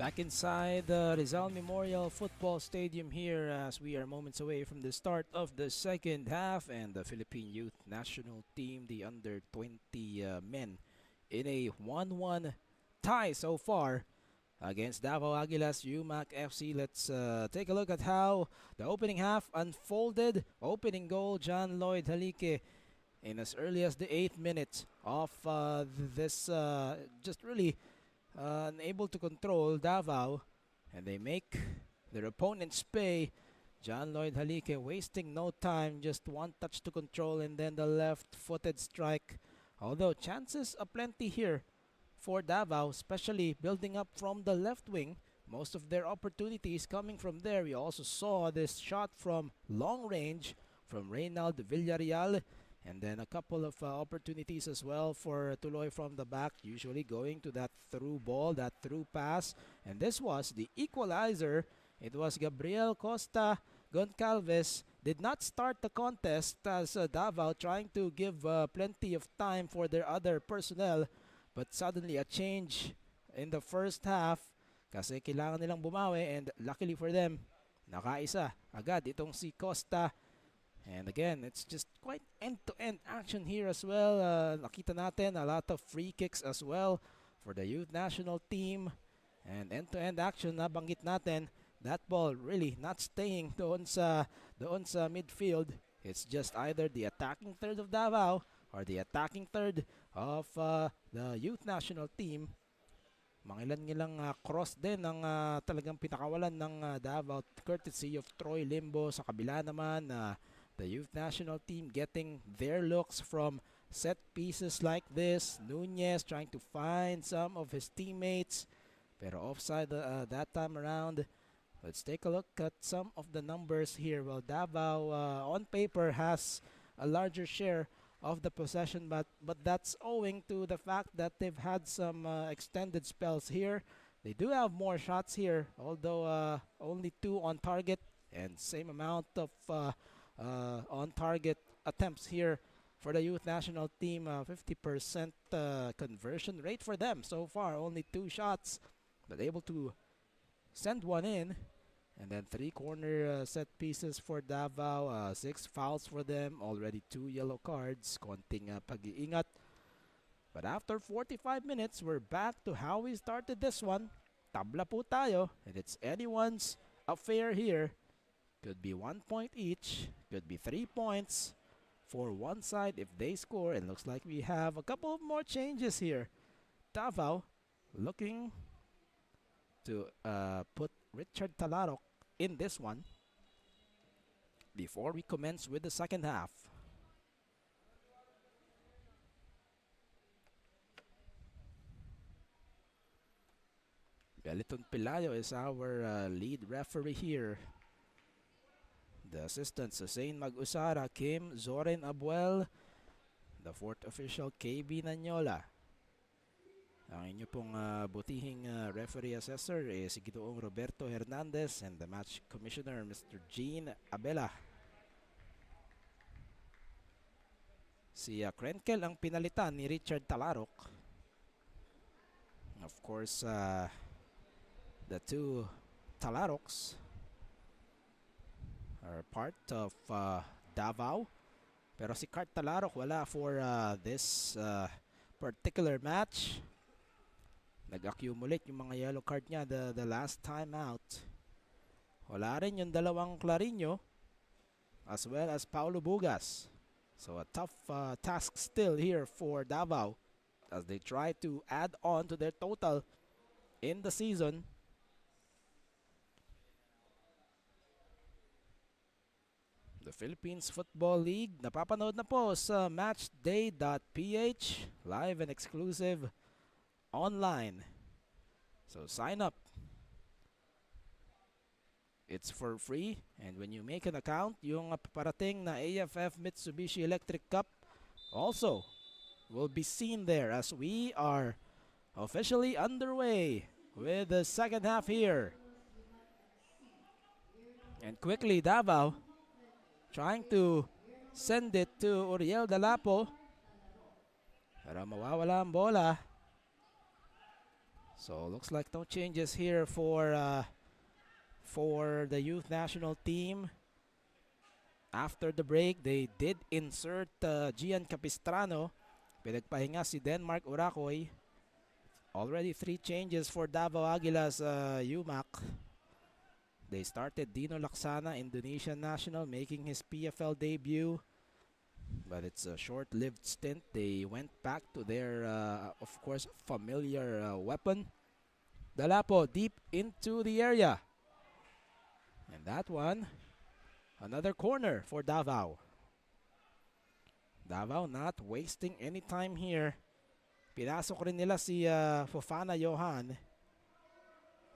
[SPEAKER 1] Back inside the Rizal Memorial Football Stadium here as we are moments away from the start of the second half, and the Philippine Youth National Team, the under 20 men, in a 1-1 tie so far against Davao Aguilas UMak FC. Let's take a look at how the opening half unfolded. Opening goal, John Lloyd Halike in as early as the 8th minute of this just really unable to control Davao, and they make their opponents pay. John Lloyd Halike wasting no time, just one touch to control, and then the left-footed strike. Although chances aplenty here for Davao, especially building up from the left wing. Most of their opportunities coming from there. We also saw this shot from long range from Reynald Villarreal, and then a couple of opportunities as well for Tuloy from the back, usually going to that through ball, that through pass. And this was the equalizer. It was Gabriel Costa Goncalves did not start the contest as Davao trying to give plenty of time for their other personnel. But suddenly a change in the first half kasi kailangan nilang bumawi, and luckily for them, nakaisa agad itong si Costa. And again, it's just quite end-to-end action here as well. Nakita natin a lot of free kicks as well for the youth national team. And end-to-end action, nabanggit natin, that ball really not staying doon sa midfield. It's just either the attacking third of Davao or the attacking third of the youth national team. Mangilan-ngilang cross din ang talagang pinakawalan ng Davao courtesy of Troy Limbo. Sa kabila naman, the youth national team getting their looks from set pieces like this. Nunez trying to find some of his teammates, pero offside that time around. Let's take a look at some of the numbers here. Well, Davao on paper has a larger share of the possession, but that's owing to the fact that they've had some extended spells here. They do have more shots here, although only 2 on target, and same amount of on-target attempts here for the youth national team. 50% conversion rate for them so far. Only 2 shots, but able to send one in. And then 3 corner set pieces for Davao. 6 fouls for them. Already 2 yellow cards. Konting pag-iingat. But after 45 minutes, we're back to how we started this one. Tabla po tayo, and it's anyone's affair here. Could be 1 point each. Could be 3 points for one side if they score. And looks like we have a couple of more changes here. Davao looking to put Richard Talarok in this one before we commence with the second half. Beliton Pilayo is our lead referee here. The assistants, Hussein Mag-Usara, Kim Zoren Abuel. The fourth official, KB Nanyola. Ang inyo pong butihing referee assessor is si Ginoong Roberto Hernandez, and the match commissioner, Mr. Gene Abela. Si Krenkel ang pinalitan ni Richard Talarok. Of course, the 2 Talaroks are part of Davao. Pero si Cart Talarok wala for this particular match. Nag-accumulate yung mga yellow card niya the last time out. Wala rin yung dalawang Clarino as well as Paulo Bugas. So a tough task still here for Davao as they try to add on to their total in the season. The Philippines Football League, napapanood na po sa matchday.ph, live and exclusive online. So sign up. It's for free, and when you make an account, yung paparating na AFF Mitsubishi Electric Cup also will be seen there as we are officially underway with the second half here. And quickly, Davao trying to send it to Uriel Dalapo. Pero mawawala ang bola. So looks like no changes here for the youth national team. After the break, they did insert Gian Capistrano. Pinagpahinga si Denmark Urakoy. Already 3 changes for Davao Aguilas UMak. They started Dino Laksana, Indonesian national, making his PFL debut. But it's a short-lived stint. They went back to their, of course, familiar weapon. Dalapo deep into the area. And that one, another corner for Davao. Davao not wasting any time here. Pinasok rin nila si Fofana Johan,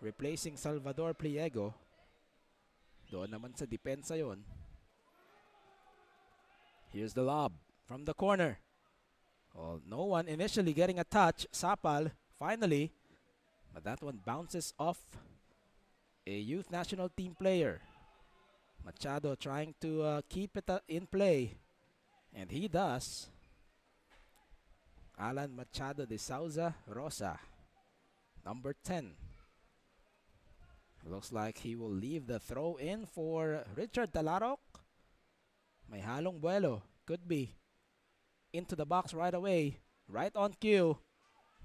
[SPEAKER 1] replacing Salvador Pliego. Doon naman sa depensa yon. Here's the lob from the corner. Well, no one initially getting a touch. Sapal, finally. But that one bounces off a youth national team player. Machado trying to keep it in play. And he does. Alan Machado de Souza Rosa, number 10. Looks like he will leave the throw in for Richard Talarok. May halong buwelo. Could be. Into the box right away. Right on cue.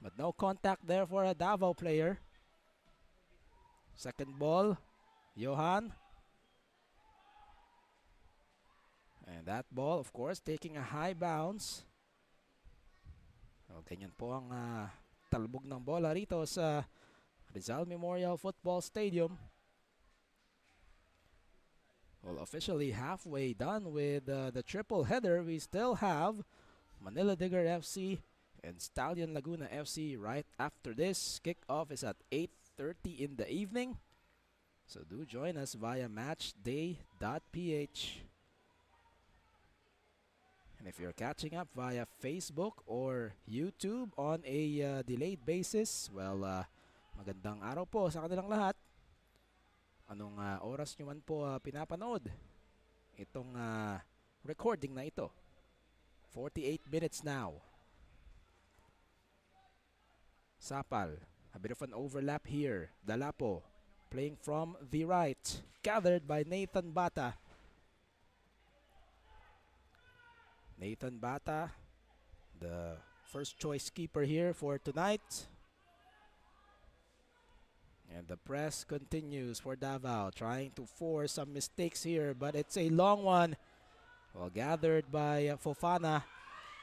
[SPEAKER 1] But no contact there for a Davao player. Second ball. Johan. And that ball, of course, taking a high bounce. So, ganyan po ang talbog ng bola rito sa Rizal Memorial Football Stadium. Well, officially halfway done with the triple header. We still have Manila Digger FC and Stallion Laguna FC right after this. Kickoff is at 8:30 in the evening. So do join us via matchday.ph. And if you're catching up via Facebook or YouTube on a delayed basis, well, magandang araw po sa kanilang lahat. Anong oras nyo man po pinapanood itong recording na ito? 48 minutes now. Sapal, a bit of an overlap here. Dalapo playing from the right, gathered by Nathan Bata. Nathan Bata, the first choice keeper here for tonight. And the press continues for Davao, trying to force some mistakes here, but it's a long one. Well, gathered by Fofana,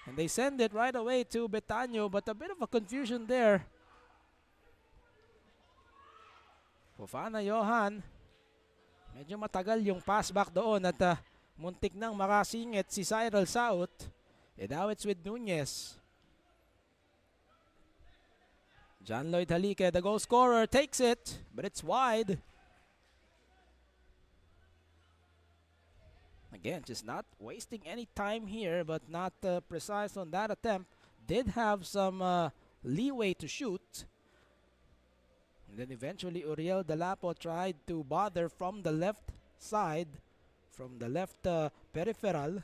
[SPEAKER 1] and they send it right away to Betaño, but a bit of a confusion there. Fofana Johan, medyo matagal yung pass back doon at muntik nang makasingit si Cyril Saut. And now it's with Nunez. John Lloyd Halique, the goal scorer, takes it, but it's wide. Again, just not wasting any time here, but not precise on that attempt. Did have some leeway to shoot. And then eventually Uriel Dalapo tried to bother from the left side, from the left peripheral.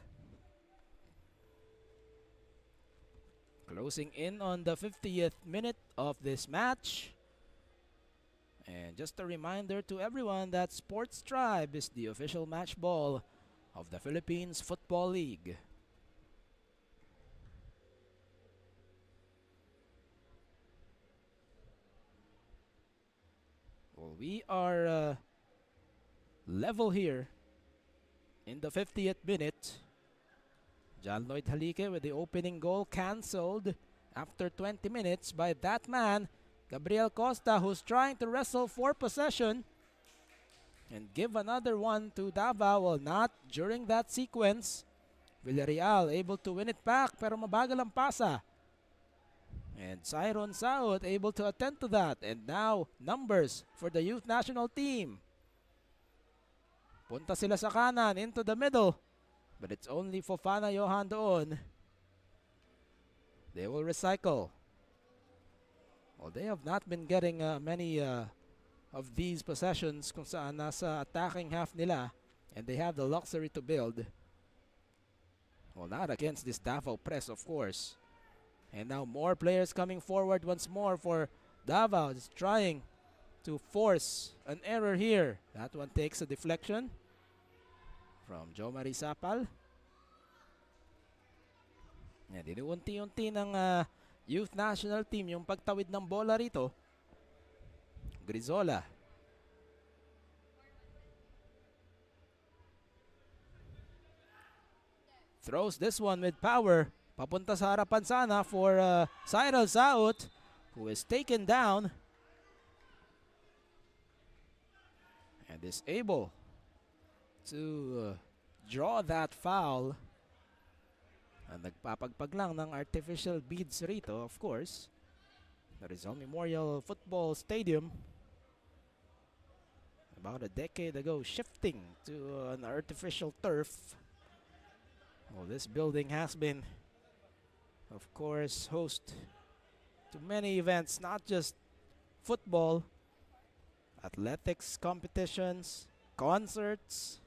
[SPEAKER 1] Closing in on the 50th minute of this match. And just a reminder to everyone that Sports Tribe is the official match ball of the Philippines Football League. Well, we are level here in the 50th minute. John Lloyd Halique with the opening goal cancelled after 20 minutes by that man, Gabriel Costa, who's trying to wrestle for possession and give another one to Davao. Well, not during that sequence. Villarreal able to win it back, pero mabagal ang pasa. And Cyron Saut able to attend to that. And now, numbers for the youth national team. Punta sila sa kanan, into the middle. But it's only Fofana Johan doon. They will recycle. Well, they have not been getting many of these possessions kung saan nasa attacking half nila. And they have the luxury to build. Well, not against this Davao press, of course. And now more players coming forward once more for Davao is trying to force an error here. That one takes a deflection from Jo Marie Sapal. Yan, unti-unti ng youth national team yung pagtawid ng bola rito. Grizola. Throws this one with power. Papunta sa harapan sana for Cyril Saut, who is taken down and is able to draw that foul. Nagpapagpag lang ng artificial beads rito, of course. The Rizal Memorial Football Stadium, about a decade ago, shifting to an artificial turf. Well, this building has been, of course, host to many events, not just football, athletics competitions, concerts,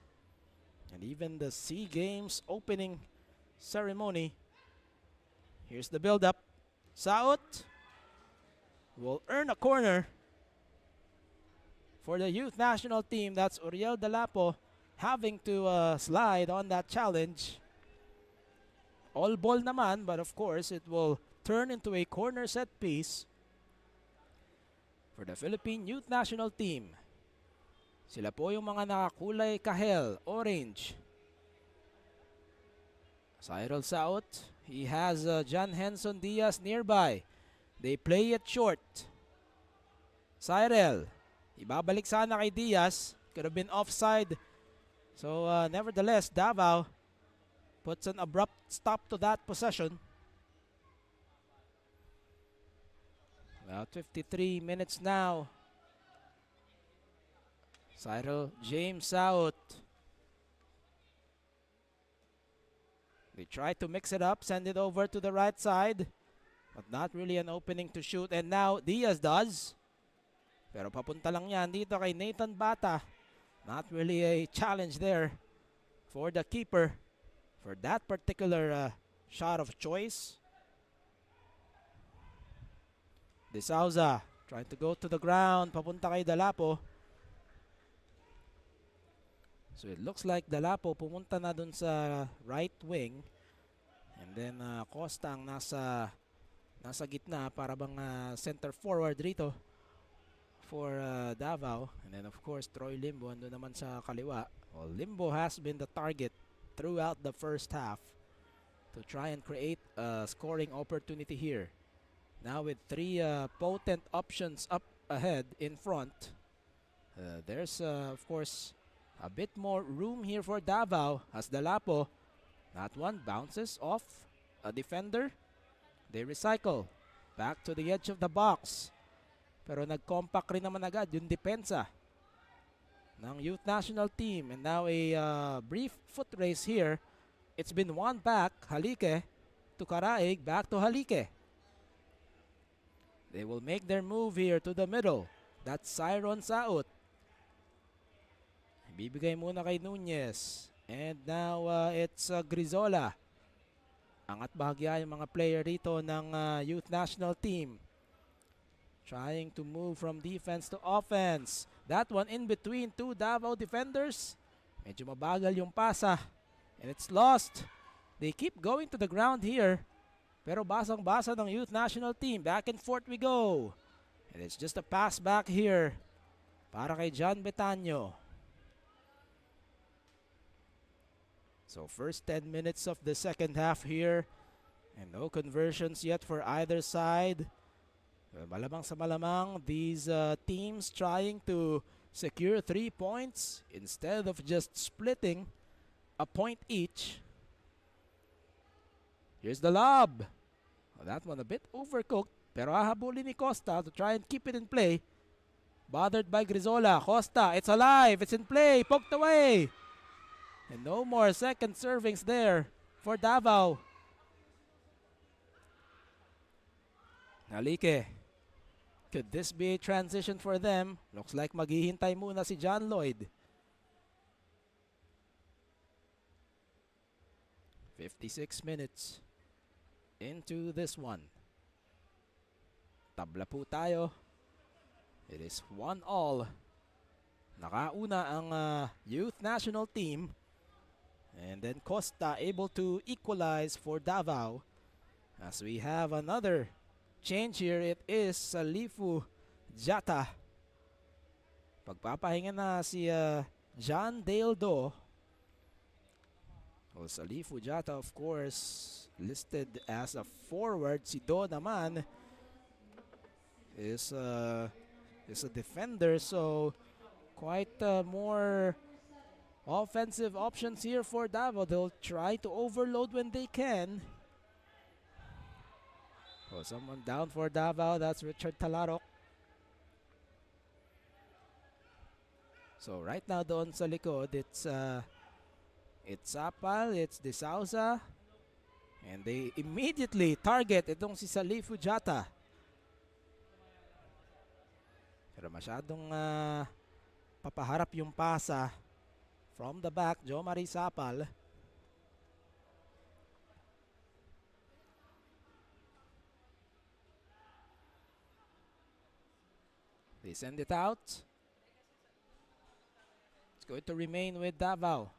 [SPEAKER 1] and even the SEA Games opening ceremony. Here's the build-up. Saut will earn a corner for the youth national team. That's Uriel Dalapo having to slide on that challenge. All ball naman, but of course it will turn into a corner set piece for the Philippine youth national team. Sila po yung mga nakakulay kahel, orange. Cyril Saut, he has John Henson Diaz nearby. They play it short. Cyril, ibabalik sana kay Diaz. Could have been offside. So nevertheless, Davao puts an abrupt stop to that possession. About 53 minutes now. Cyril James Saut. They try to mix it up, send it over to the right side, but not really an opening to shoot. And now Diaz does. Pero papunta lang yan dito kay Nathan Bata. Not really a challenge there for the keeper for that particular shot of choice. De Souza trying to go to the ground. Papunta kay Dalapo. So it looks like Dalapo pumunta na dun sa right wing. And then Costa ang nasa gitna para bang center forward rito for Davao. And then of course Troy Limbo andun naman sa kaliwa. Well, Limbo has been the target throughout the first half to try and create a scoring opportunity here. Now with three potent options up ahead in front, there's of course a bit more room here for Davao as Dalapo. That one bounces off a defender. They recycle back to the edge of the box. Pero nag-compact rin naman agad yung depensa ng youth national team. And now a brief foot race here. It's been won back. Halike to Karaig. Back to Halike. They will make their move here to the middle. That's Cyron Saut. Bibigay muna kay Nunez. And now it's Grizola. Angat bahagya yung mga player dito ng youth national team. Trying to move from defense to offense. That one in between two Davao defenders. Medyo mabagal yung pasa. And it's lost. They keep going to the ground here. Pero basang-basa ng youth national team. Back and forth we go. And it's just a pass back here para kay John Betanyo. So first 10 minutes of the second half here. And no conversions yet for either side. Well, malamang sa malamang, these teams trying to secure 3 points instead of just splitting a point each. Here's the lob. Well, that one a bit overcooked. Pero hahabulin ni Costa to try and keep it in play. Bothered by Grizola. Costa, it's alive. It's in play. Poked away. And no more second servings there for Davao. Halike. Could this be a transition for them? Looks like maghihintay muna si John Lloyd. 56 minutes into this one. Tabla po tayo. It is 1-all. Nakauna ang youth national team. And then Costa able to equalize for Davao. As we have another change here, it is Salifu Jata. Pagpapahinga na si John Dale Do. Well, Salifu Jata, of course, listed as a forward. Si Do naman is a defender, so quite more offensive options here for Davao. They'll try to overload when they can. Oh, someone down for Davao. That's Richard Talarok. So right now doon sa likod, it's Sapal, it's De Souza. And they immediately target itong si Salifu Jata. Pero masyadong papaharap yung pasa from the back, Jo Marie Sapal. They send it out. It's going to remain with Davao.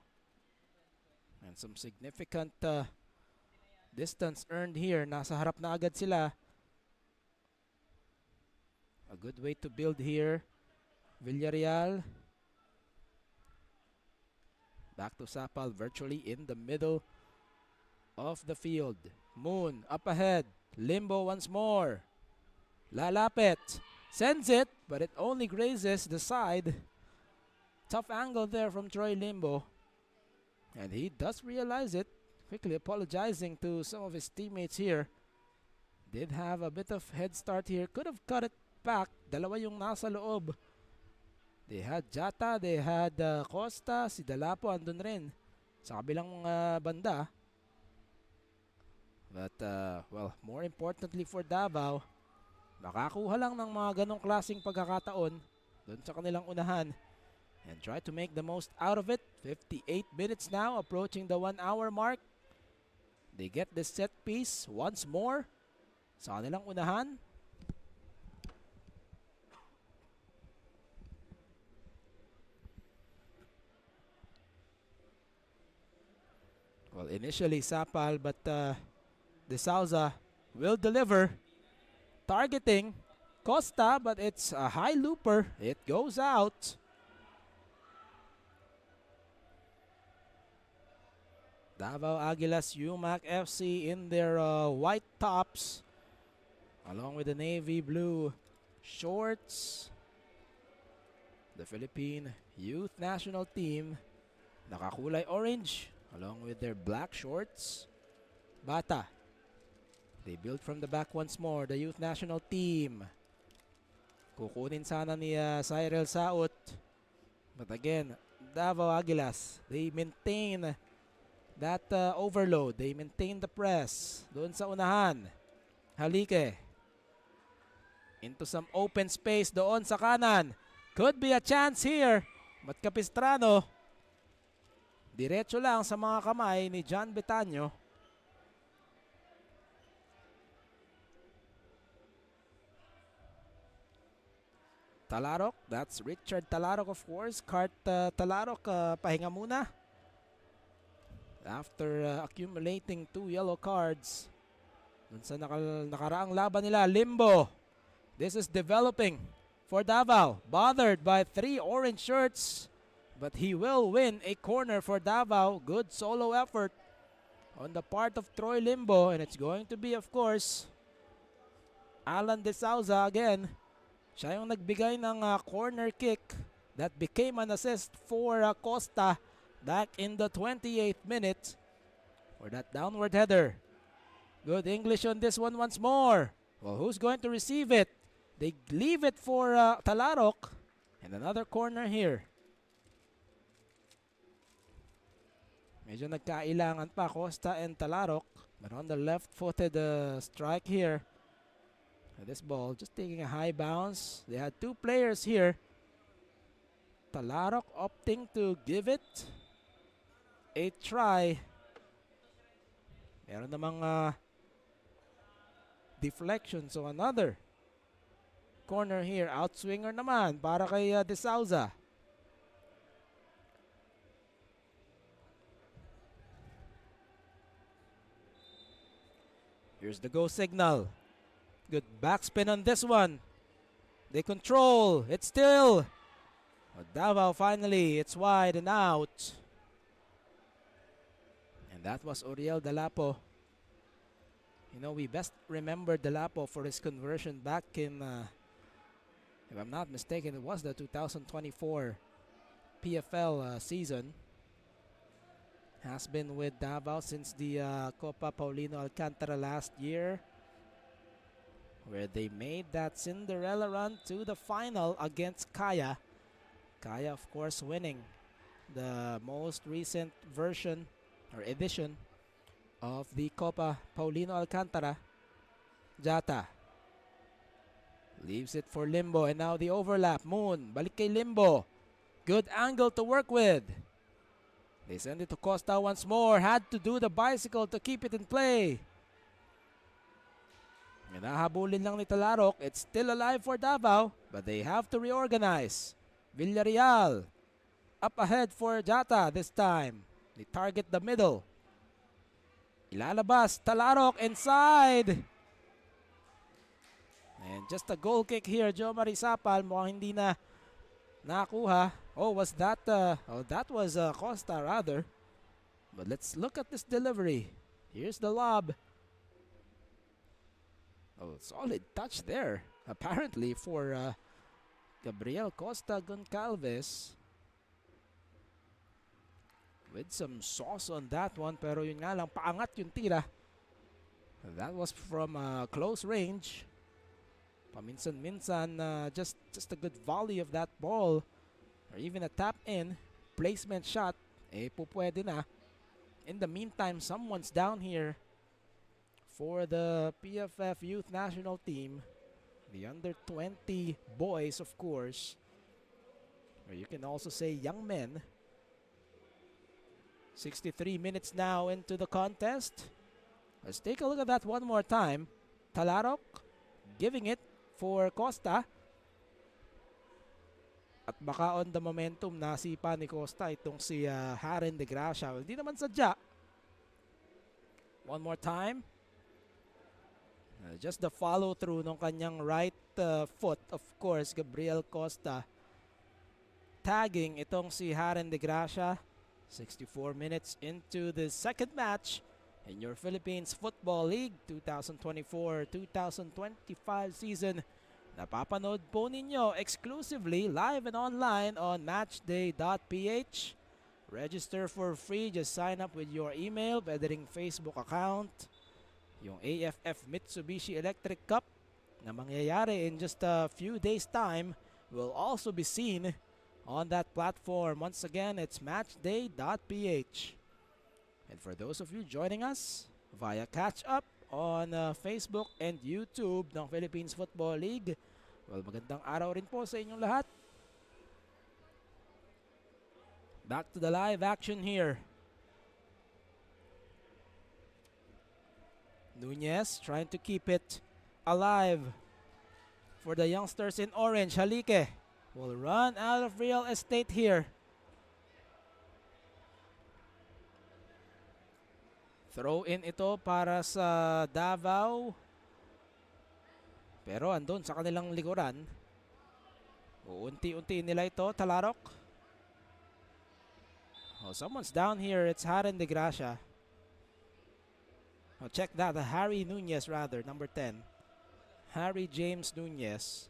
[SPEAKER 1] And some significant distance earned here. Nasa harap na agad sila. A good way to build here. Villarreal. Back to Sapal, virtually in the middle of the field. Moon up ahead. Limbo once more. Lalapit. Sends it, but it only grazes the side. Tough angle there from Troy Limbo. And he does realize it. Quickly apologizing to some of his teammates here. Did have a bit of head start here. Could have cut it back. Dalawa yung nasa loob. They had Jata, they had Costa, si Dalapo andun rin sa kabilang banda. But, well, more importantly for Davao, makakuha lang ng mga ganong klaseng pagkakataon doon sa kanilang unahan and try to make the most out of it. 58 minutes now, approaching the 1 hour mark. They get the set piece once more sa kanilang unahan. Well, initially Sapal, but De Souza will deliver. Targeting Costa, but it's a high looper. It goes out. Davao Aguilas UMak FC in their white tops along with the navy blue shorts. The Philippine youth national team nakakulay orange along with their black shorts. Bata. They build from the back once more, the youth national team. Kukunin sana ni Cyril Saut. But again, Davao Aguilas, they maintain that overload. They maintain the press. Doon sa unahan. Halike. Into some open space doon sa kanan. Could be a chance here. But Capistrano, diretso lang sa mga kamay ni John Betaño. Talarok, that's Richard Talarok of course. Cart Talarok, pahinga muna. After accumulating 2 yellow cards. Dun sa nakaraang laban nila, Limbo. This is developing for Davao. Bothered by 3 orange shirts. But he will win a corner for Davao. Good solo effort on the part of Troy Limbo. And it's going to be, of course, Alan De Souza again. Siya yung nagbigay ng corner kick that became an assist for Costa back in the 28th minute for that downward header. Good English on this one once more. Well, who's going to receive it? They leave it for Talarok. And another corner here. Medyo nagkailangan pa Costa and Talarok. But on the left-footed strike here. This ball just taking a high bounce. They had 2 players here. Talarok opting to give it a try. Meron namang deflection. So another corner here. Outswinger naman para kay De Souza. Here's the go signal. Good backspin on this one. They control. It's still. Davao finally. It's wide and out. And that was Oriel Dalapo. You know, we best remember Dalapo for his conversion back in, if I'm not mistaken, it was the 2024 PFL season. Has been with Davao since the Copa Paulino Alcantara last year, where they made that Cinderella run to the final against Kaya. Kaya, of course, winning the most recent version or edition of the Copa Paulino Alcantara. Jata leaves it for Limbo, and now the overlap. Moon, balik kay Limbo. Good angle to work with. They send it to Costa once more. Had to do the bicycle to keep it in play. Hinahabulin lang ni Talarok. It's still alive for Davao, but they have to reorganize. Villarreal up ahead for Jata this time. They target the middle. Ilalabas, Talarok inside. And just a goal kick here, Jo Marisapal. Mukhang hindi na nakuha. Oh, was that? That was Costa rather. But let's look at this delivery. Here's the lob. Oh, solid touch there. Apparently for Gabriel Costa Goncalves. With some sauce on that one, pero yun nga lang, paangat yung tira. That was from close range. Paminsan-minsan, just a good volley of that ball, or even a tap in, placement shot, pupwede na. In the meantime, someone's down here for the PFF Youth National Team, the under 20 boys, of course, or you can also say young men. 63 minutes now into the contest. Let's take a look at that one more time. Talarok giving it for Costa. At baka on the momentum nasipa ni Costa itong si Haren de Gracia. Well, hindi naman sadya. One more time. Just the follow through ng kanyang right foot, of course, Gabriel Costa. Tagging itong si Haren de Gracia. 64 minutes into the second match in your Philippines Football League 2024-2025 season. Napapanood po ninyo exclusively live and online on matchday.ph. Register for free. Just sign up with your email, pwede ring Facebook account. Yung AFF Mitsubishi Electric Cup na mangyayari in just a few days time will also be seen on that platform. Once again, it's matchday.ph. And for those of you joining us via catch up on Facebook and YouTube ng Philippines Football League, well, magandang araw rin po sa inyong lahat. Back to the live action here. Nunez trying to keep it alive for the youngsters in orange. Halike will run out of real estate here. Throw in ito para sa Davao. Pero andun sa kanilang likuran. Uunti-unti nila ito. Talarok. Oh, someone's down here. It's Haren de Gracia. Oh, check that. Harry Nunez rather. Number 10. Harry James Nunez.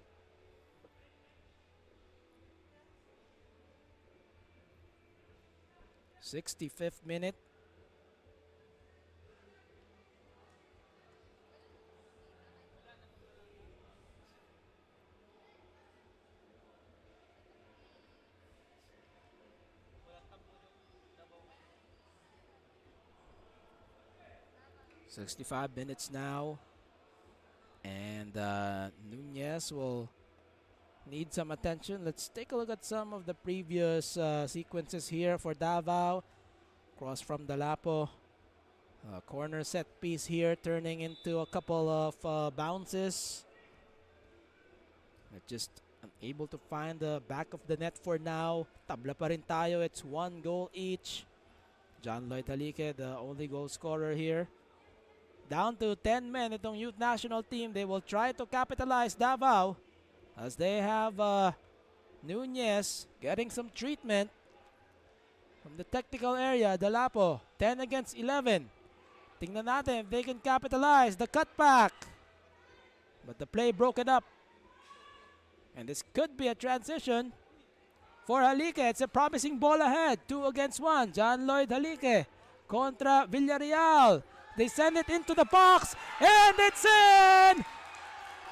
[SPEAKER 1] 65th minute. "65 minutes now, and Nunez will need some attention. Let's take a look at some of the previous sequences here for Davao. Cross from Dalapo. Corner set piece here turning into a couple of bounces. They're just unable to find the back of the net for now. Tabla pa rin tayo. It's 1 goal each. John Lloyd Halique, the only goal scorer here. Down to 10 men itong youth national team. They will try to capitalize Davao as they have Nunez getting some treatment from the technical area. Dalapo, 10 against 11. Tingnan natin if they can capitalize the cutback. But the play broken up. And this could be a transition for Halique. It's a promising ball ahead. 2 against 1. John Lloyd Halique contra Villarreal. They send it into the box. And it's in!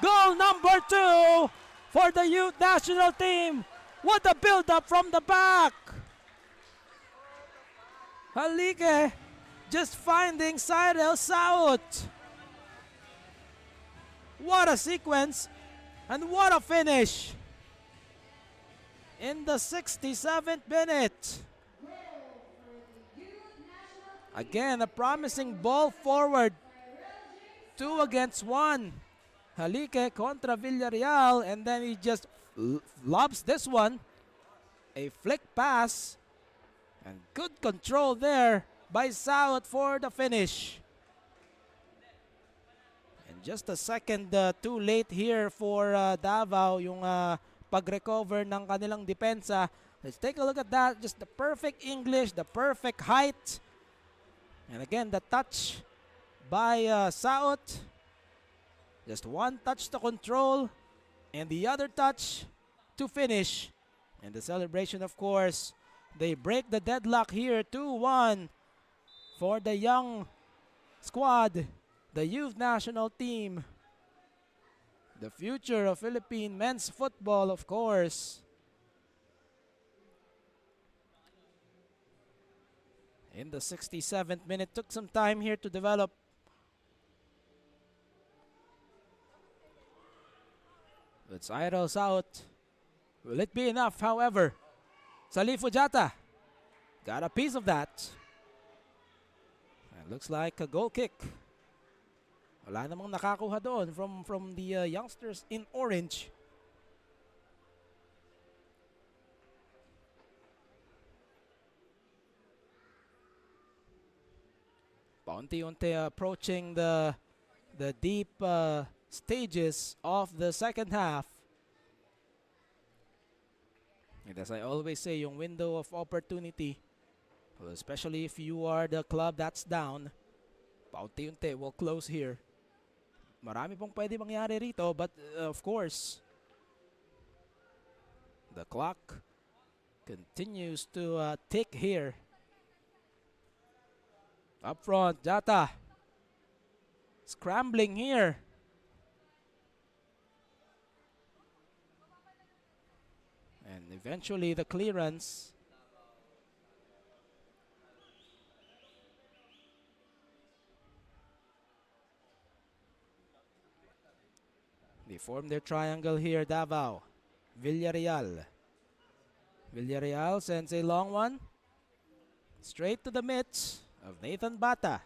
[SPEAKER 1] Goal number 2 for the youth national team. What a build-up from the back. Halique just finding Cyril Saut. What a sequence and what a finish. In the 67th minute. Again, a promising ball forward. 2 against 1. Halique contra Villarreal, and then he just lobs this one. A flick pass. And good control there by Saut for the finish. And just a second too late here for Davao yung pag-recover ng kanilang depensa. Let's take a look at that. Just the perfect English, the perfect height. And again, the touch by Saut. Just one touch to control and the other touch to finish. And the celebration, of course, they break the deadlock here. 2-1 for the young squad, the youth national team. The future of Philippine men's football, of course. In the 67th minute, took some time here to develop. But Cyril Saut, will it be enough, however? Salif Ujata got a piece of that. And looks like a goal kick. Wala namang nakakuha doon from the youngsters in orange. Paunti-unti approaching the deep stages of the second half. And as I always say, yung window of opportunity, especially if you are the club that's down, paunti-unti will close here. Marami pong pwede mangyari rito, but of course, the clock continues to tick here. Up front, Jata scrambling here. And eventually the clearance. They form their triangle here, Davao. Villarreal. Villarreal sends a long one. Straight to the midst of Nathan Bata.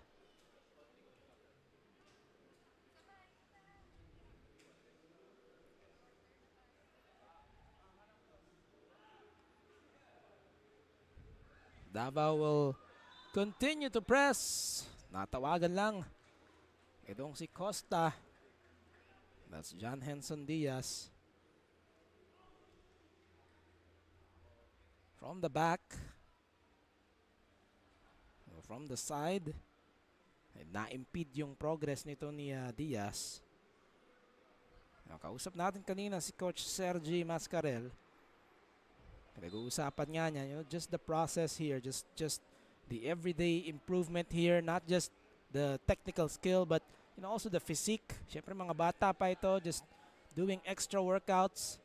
[SPEAKER 1] Davao will continue to press. Natawagan lang itong si Costa. That's John Henson Diaz. From the back. From the side. Na-impede yung progress nito ni Diaz. Kausap natin kanina si Coach Sergi Mascarel. Pinag-uusapan nga niya, just the process here, just the everyday improvement here, not just the technical skill, but also the physique. Siyempre mga bata pa ito, just doing extra workouts,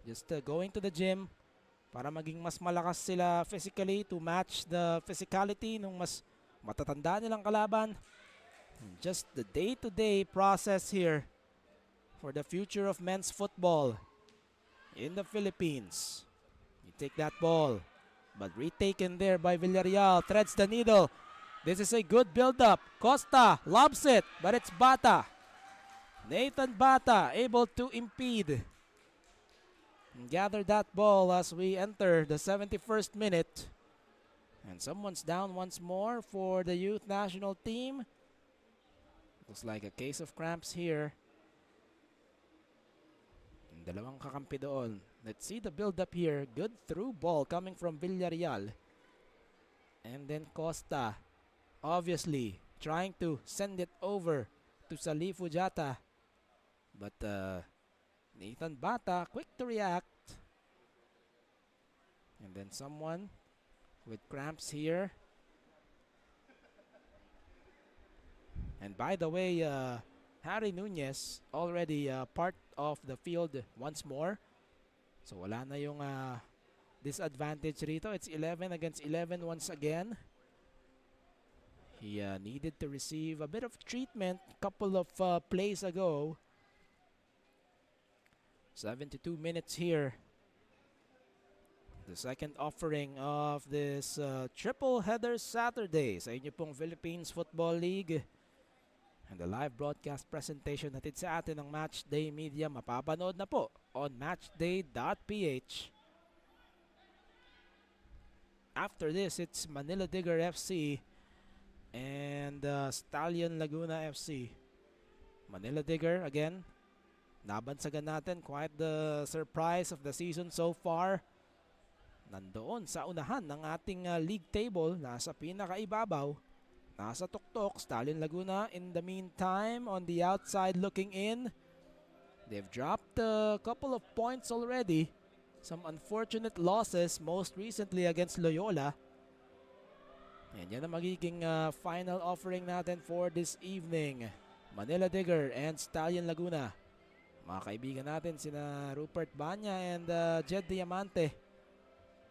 [SPEAKER 1] just going to the gym para maging mas malakas sila physically to match the physicality ng mas matatanda nilang kalaban. Just the day-to-day process here for the future of men's football in the Philippines. You take that ball, but retaken there by Villarreal. Threads the needle. This is a good build-up. Costa lobs it, but it's Bata. Nathan Bata able to impede gather that ball as we enter the 71st minute. And someone's down once more for the youth national team. Looks like a case of cramps here. Dalawang kakampi doon. Let's see the build up here. Good through ball coming from Villarreal. And then Costa, obviously trying to send it over to Salif Ujata. But Nathan Bata, quick to react. And then someone with cramps here. And by the way, Harry Nunez already part of the field once more. So wala na yung disadvantage rito. It's 11 against 11 once again. He needed to receive a bit of treatment a couple of plays ago. 72 minutes here. The second offering of this triple header Saturday sa inyo pong Philippines Football League. And the live broadcast presentation natin sa atin ng Matchday Media mapapanood na po on matchday.ph. After this, it's Manila Digger FC and Stallion Laguna FC. Manila Digger again. Nabansagan natin, quite the surprise of the season so far. Nandoon sa unahan ng ating league table, nasa pinakaibabaw. Nasa tuktok, Stallion Laguna in the meantime on the outside looking in. They've dropped a couple of points already. Some unfortunate losses, most recently against Loyola. And yan ang magiging final offering natin for this evening. Manila Digger and Stallion Laguna. Mga kaibigan natin sina Rupert Banya and Jed Diamante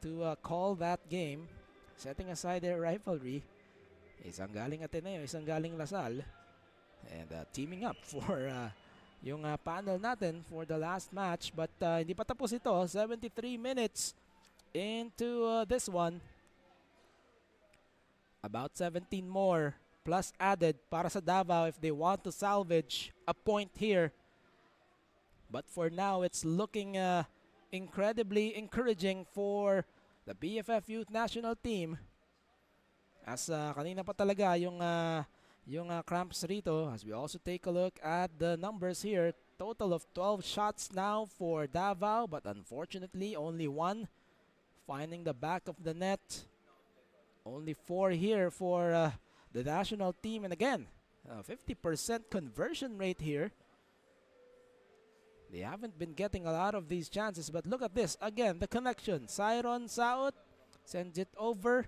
[SPEAKER 1] to call that game. Setting aside their rivalry. Isang galing Ateneo, isang galing Lasal. And teaming up for yung panel natin for the last match. But hindi pa tapos ito. 73 minutes into this one. About 17 more plus added para sa Davao if they want to salvage a point here. But for now, it's looking incredibly encouraging for the BFF Youth National Team. As kanina pa talaga yung cramps rito. As we also take a look at the numbers here. Total of 12 shots now for Davao. But unfortunately, only one finding the back of the net. Only 4 here for the national team. And again, 50% conversion rate here. They haven't been getting a lot of these chances. But look at this. Again, the connection. Siron Saut sends it over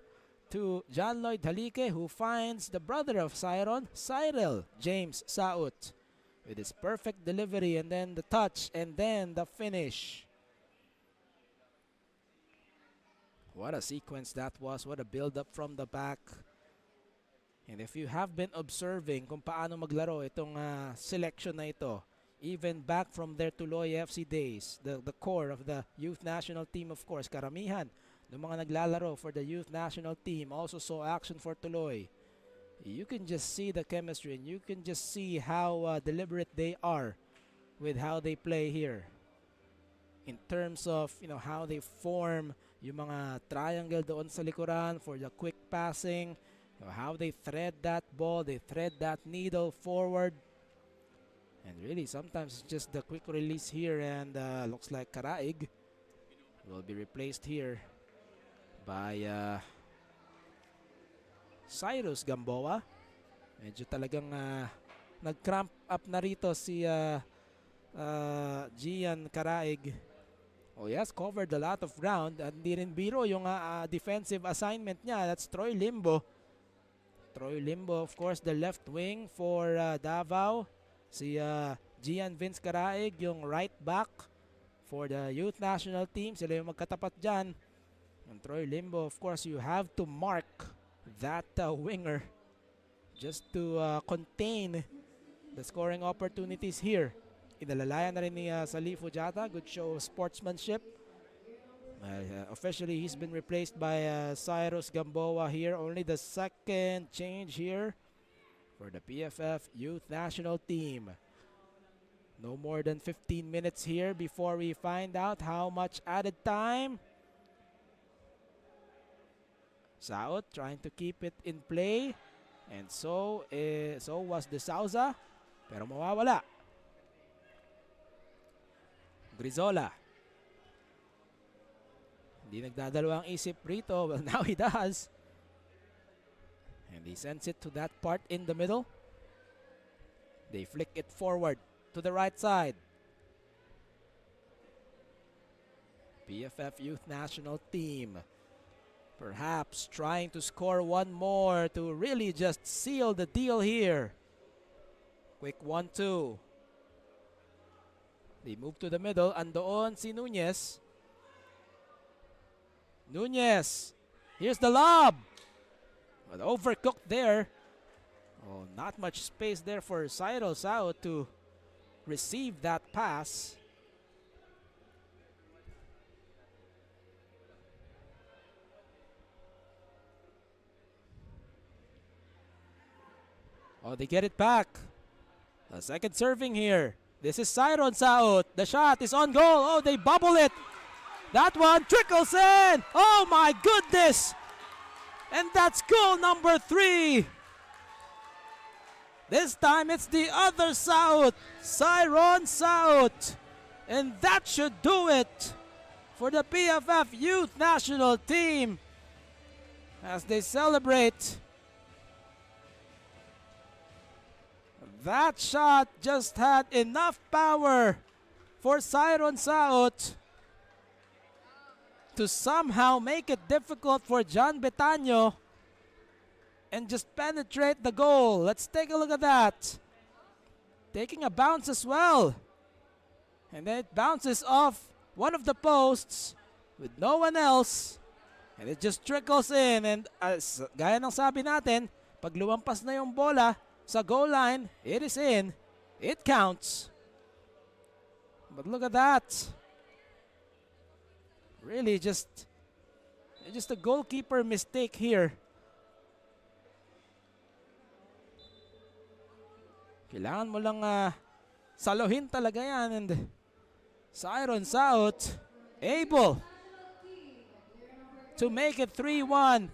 [SPEAKER 1] to John Lloyd Halike, who finds the brother of Siron, Cyril James Saut, with his perfect delivery and then the touch and then the finish. What a sequence that was. What a build-up from the back. And if you have been observing kung paano maglaro itong selection na ito, even back from their Tuloy FC days, the core of the youth national team, of course, karamihan ng mga naglalaro for the youth national team also saw action for Tuloy. You can just see the chemistry and you can just see how deliberate they are with how they play here. In terms of, how they form yung mga triangle doon sa likuran for the quick passing, how they thread that ball, they thread that needle forward. And really, sometimes it's just the quick release here and looks like Karaig will be replaced here by Cyrus Gamboa. Medyo talagang nag-cramp up na rito si Gian Karaig. Oh yes, covered a lot of ground. At hindi rin biro yung defensive assignment niya. That's Troy Limbo. Troy Limbo, of course, the left wing for Davao. Si Gian Vince Karaig, yung right back for the youth national team. Sila yung magkatapat dyan. And Troy Limbo, of course, you have to mark that winger just to contain the scoring opportunities here. Inalalayan na rin ni Salif Ujata. Good show of sportsmanship. Officially, he's been replaced by Cyrus Gamboa here. Only the second change here for the PFF Youth National Team. No more than 15 minutes here before we find out how much added time. Saot trying to keep it in play. And so was De Souza. Pero mawawala. Grizola. Hindi nagdadalawang isip rito. Well, now he does. And he sends it to that part in the middle. They flick it forward to the right side. PFF Youth National Team perhaps trying to score one more to really just seal the deal here. Quick 1-2. They move to the middle. Andoon si Nunez. Nunez. Here's the lob. But overcooked there. Oh, not much space there for Cyril Sao to receive that pass. Oh, they get it back. A second serving here. This is Cyron Saot. The shot is on goal. Oh, they bubble it. That one trickles in. Oh my goodness. And that's goal number 3. This time it's the other Saot. Cyron Saot. And that should do it for the PFF Youth National Team as they celebrate. That shot just had enough power for Cyron Saot to somehow make it difficult for John Betaño and just penetrate the goal. Let's take a look at that. Taking a bounce as well. And then it bounces off one of the posts with no one else. And it just trickles in. And as gaya ng sabi natin, pag lumampas na yung bola sa goal line, it is in. It counts. But look at that. Really just a goalkeeper mistake here. Kailangan mo lang saluhin talaga yan. And Cyron Saot able to make it 3-1.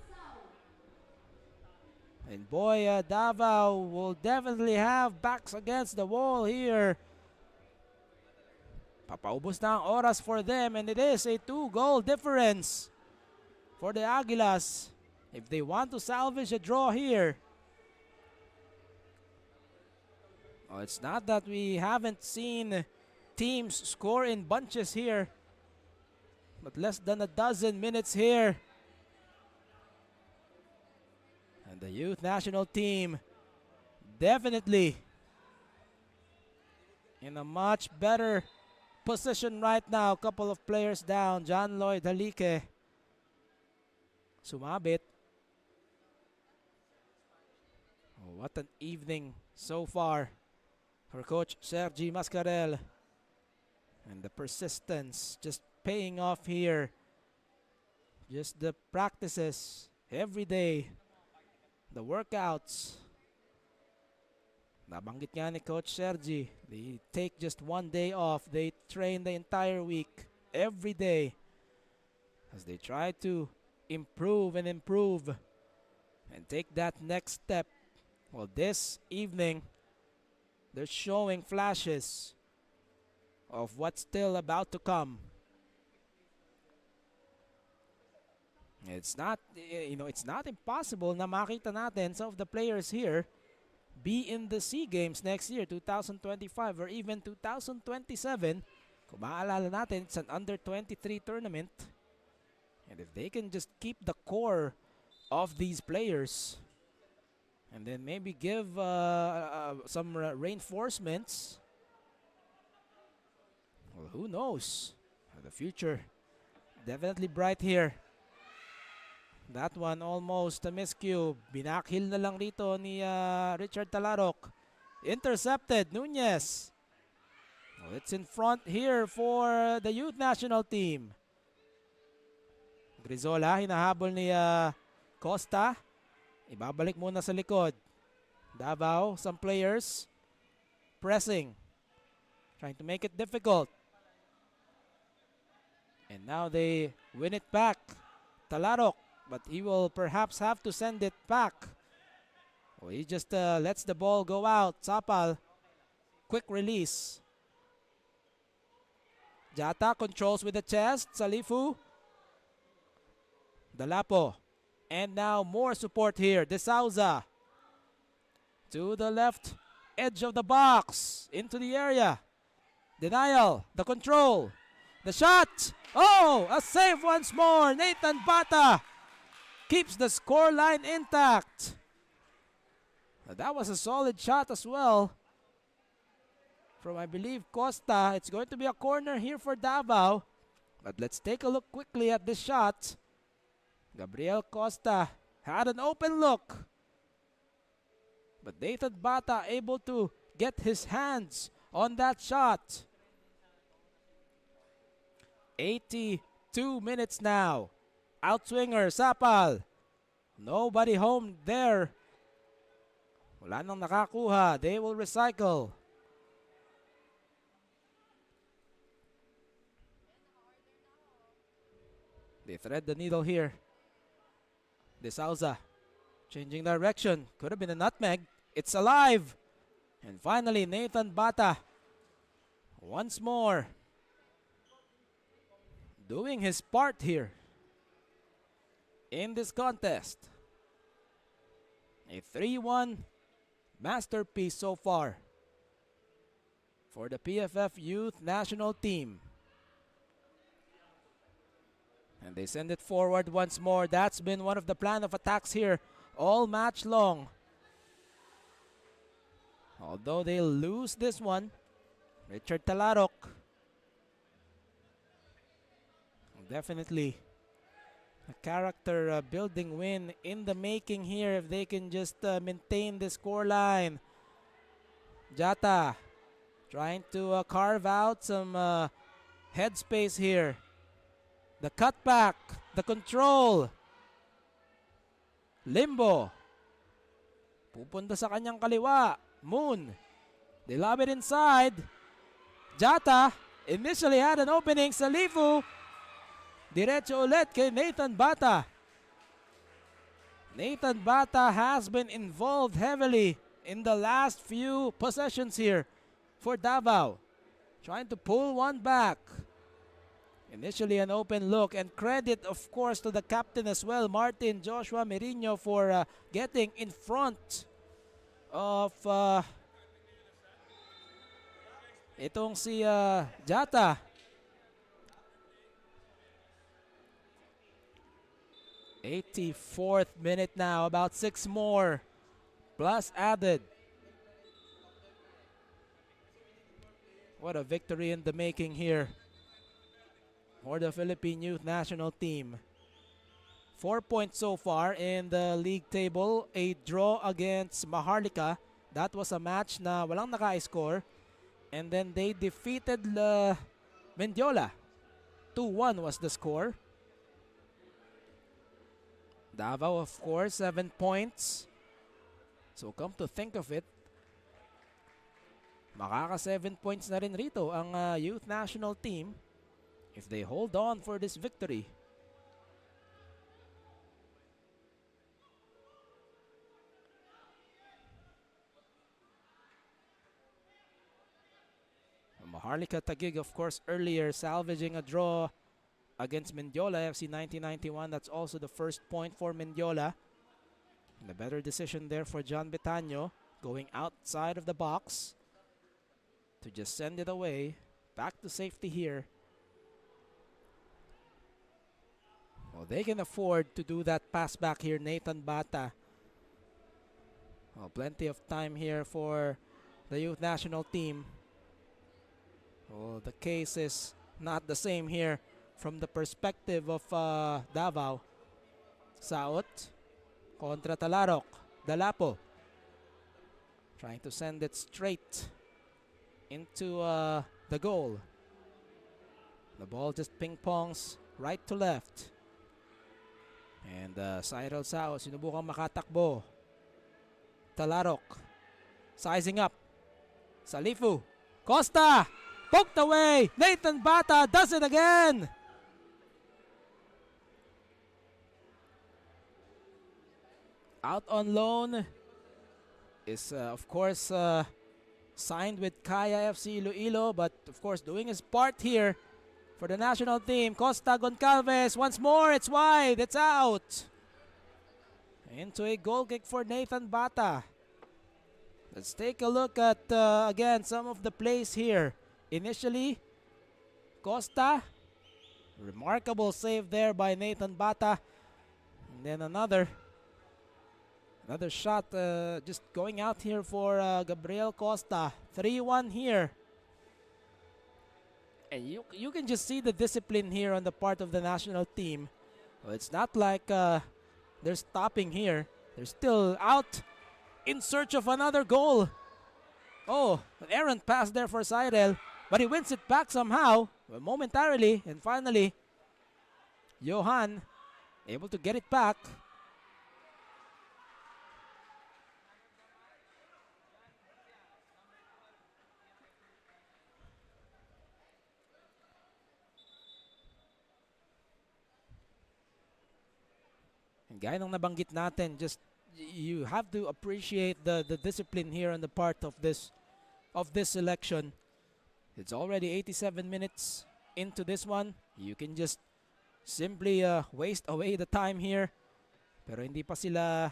[SPEAKER 1] And boy, Davao will definitely have backs against the wall here. Papaubos na ang oras for them, and it is a 2-goal difference for the Aguilas if they want to salvage a draw here. Oh, it's not that we haven't seen teams score in bunches here, but less than a dozen minutes here. And the youth national team definitely in a much better position right now. A couple of players down. John Lloyd Halike sumabit. Oh, what an evening so far for Coach Sergi Mascarel. And the persistence just paying off here. Just the practices every day. The workouts. Nabanggit nga ni Coach Sergi, they take just one day off. They train the entire week, every day, as they try to improve and take that next step. Well, this evening, they're showing flashes of what's still about to come. It's not, it's not impossible na makita natin some of the players here be in the SEA Games next year, 2025 or even 2027. Kung maalala natin, it's an under-23 tournament. And if they can just keep the core of these players and then maybe give some reinforcements, well, who knows? The future definitely bright here. That one almost a miscue. Binakhil na lang rito ni Richard Talarok. Intercepted, Nunez. Well, it's in front here for the youth national team. Grizola, hinahabol ni Costa. Ibabalik muna sa likod. Davao, some players pressing. trying to make it difficult. And now they win it back. Talarok, but he will perhaps have to send it back. Oh, he just lets the ball go out. Sapal, quick release. Jata controls with the chest. Salifu. Dalapo. And now more support here. De Souza. To the left edge of the box. Into the area. Denial. The control. The shot. Oh, a save once more. Nathan Bata keeps the scoreline intact. That was a solid shot as well from, I believe, Costa. It's going to be a corner here for Davao. But let's take a look quickly at this shot. Gabriel Costa had an open look. But Nathan Bata able to get his hands on that shot. 82 minutes now. Outswinger, Sapal. Nobody home there. Wala nang nakakuha. They will recycle. They thread the needle here. De Souza changing direction. Could have been a nutmeg. It's alive. And finally, Nathan Bata once more doing his part here in this contest. A 3-1 masterpiece so far for the PFF Youth National Team. And they send it forward once more. That's been one of the plan of attacks here all match long. Although they'll lose this one, Richard Talarok definitely a character building win in the making here if they can just maintain the scoreline. Jata trying to carve out some headspace here. The cutback, the control. Limbo. Pupunta sa kanyang kaliwa. Moon. They lob it inside. Jata initially had an opening. Salifu. Diretso ulit kay Nathan Bata. Nathan Bata has been involved heavily in the last few possessions here for Davao. Trying to pull one back. Initially an open look, and credit of course to the captain as well, Martin Joshua Merino, for getting in front of itong si Jata. 84th minute now, about 6 more plus added. What a victory in the making here for the Philippine Youth National Team. 4 points so far in the league table. A draw against Maharlika. That was a match na walang naka-score. And then they defeated Mendiola. 2-1 was the score. Davao, of course, 7 points. So come to think of it, makaka 7 points na rin rito ang Youth National Team if they hold on for this victory. Maharlika Taguig, of course, earlier salvaging a draw against Mendiola FC 1991. That's also the first point for Mendiola. And a better decision there for John Betano, going outside of the box to just send it away. Back to safety here. Well, they can afford to do that pass back here, Nathan Bata. Well, plenty of time here for the Youth National Team. Well, the case is not the same here from the perspective of Davao. Saot kontra Talarok. Dalapo trying to send it straight into the goal. The ball just ping-pongs right to left. And Cyril Sao sinubukang makatakbo. Talarok sizing up. Salifu. Costa Poked away. Nathan Bata does it again. Out on loan is, of course, signed with Kaya FC Iloilo, but of course doing his part here for the national team. Costa Goncalves once more. It's wide. It's out. Into a goal kick for Nathan Bata. Let's take a look at, again, some of the plays here. Initially, Costa. Remarkable save there by Nathan Bata. And then another shot just going out here for Gabriel Costa. 3-1 here. And you can just see the discipline here on the part of the national team. Well, it's not like they're stopping here. They're still out in search of another goal. Oh, an errant pass there for Cyril, but he wins it back somehow, well, momentarily, and finally, Johan able to get it back. And gaya ng nabanggit natin, just you have to appreciate the discipline here on the part of this selection. It's already 87 minutes into this one. You can just simply waste away the time here. Pero hindi pa sila,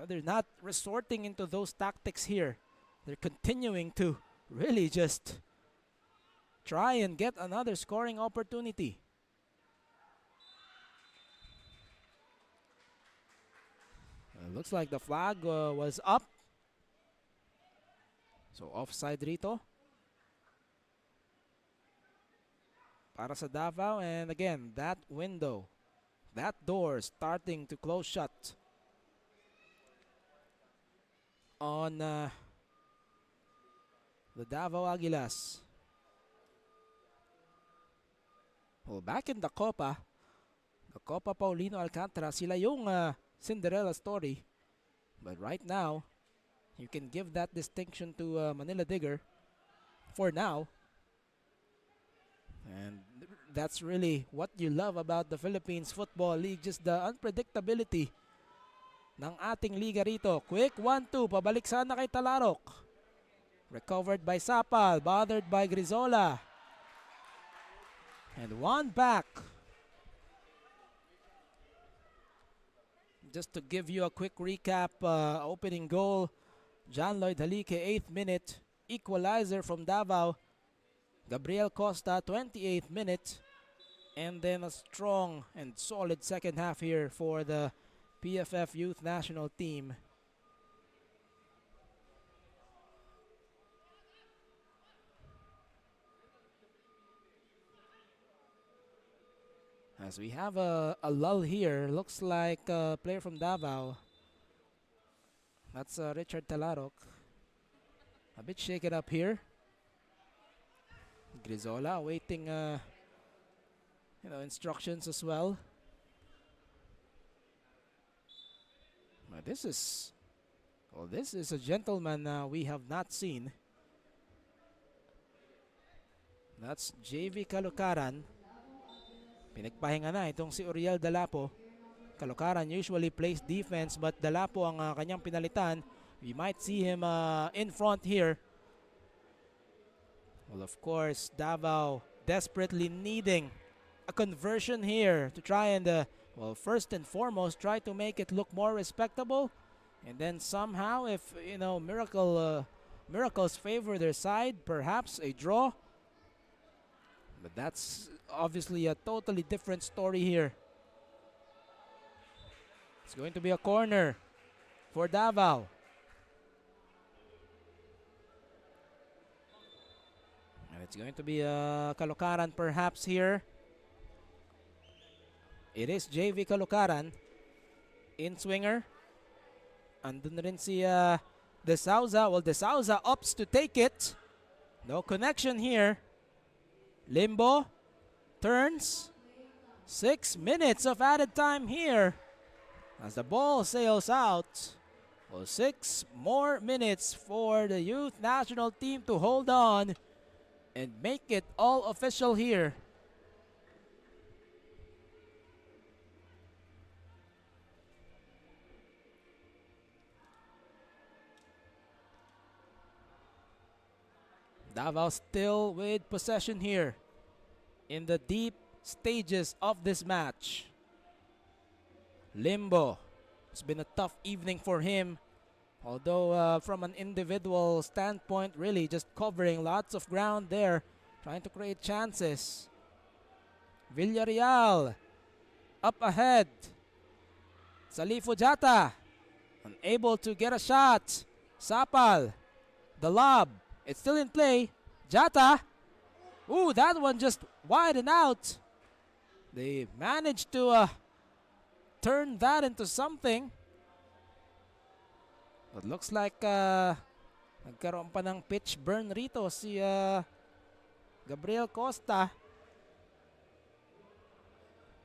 [SPEAKER 1] they're not resorting into those tactics here. They're continuing to really just try and get another scoring opportunity. Looks like the flag was up. So offside rito para sa Davao. And again, that window, that door starting to close shut on the Davao Aguilas. Well, back in the Copa Paulino Alcantara, sila yung Cinderella story. But right now, you can give that distinction to Manila Digger for now. And that's really what you love about the Philippines Football League, just the unpredictability ng ating liga rito. Quick 1-2, pabalik sana kay Talarok. Recovered by Sapal, bothered by Grizola. And one back. Just to give you a quick recap, opening goal, John Lloyd Halique, 8th minute. Equalizer from Davao, Gabriel Costa, 28th minute. And then a strong and solid second half here for the PFF Youth National Team. As we have a lull here, looks like a player from Davao. That's Richard Talarok. A bit shaken up here. Grizola awaiting instructions as well. This is a gentleman we have not seen. That's JV Calucaran. Pinagpahinga na itong si Uriel Dalapo. Calucaran usually plays defense, but Dalapo ang kanyang pinalitan. We might see him in front here. Well, of course, Davao desperately needing a conversion here to try and, first and foremost, try to make it look more respectable. And then somehow, if, miracles favor their side, perhaps a draw. But that's obviously a totally different story here. It's going to be a corner for Davao. And it's going to be a Calucaran perhaps here. It is JV Calucaran in swinger. Andun rin si De Souza. Well, De Souza opts to take it. No connection here. Limbo turns. 6 minutes of added time here as the ball sails out. Well, 6 more minutes for the youth national team to hold on. and make it all official here. Davao still with possession here in the deep stages of this match. Limbo. It's been a tough evening for him. Although from an individual standpoint, really just covering lots of ground there, trying to create chances. Villarreal up ahead. Salifo Jata unable to get a shot. Sapal, the lob. It's still in play. Jata. Ooh, that one just wide and out. They managed to turn that into something. But looks like nagkaroon pa ng pitch burn rito si Gabriel Costa.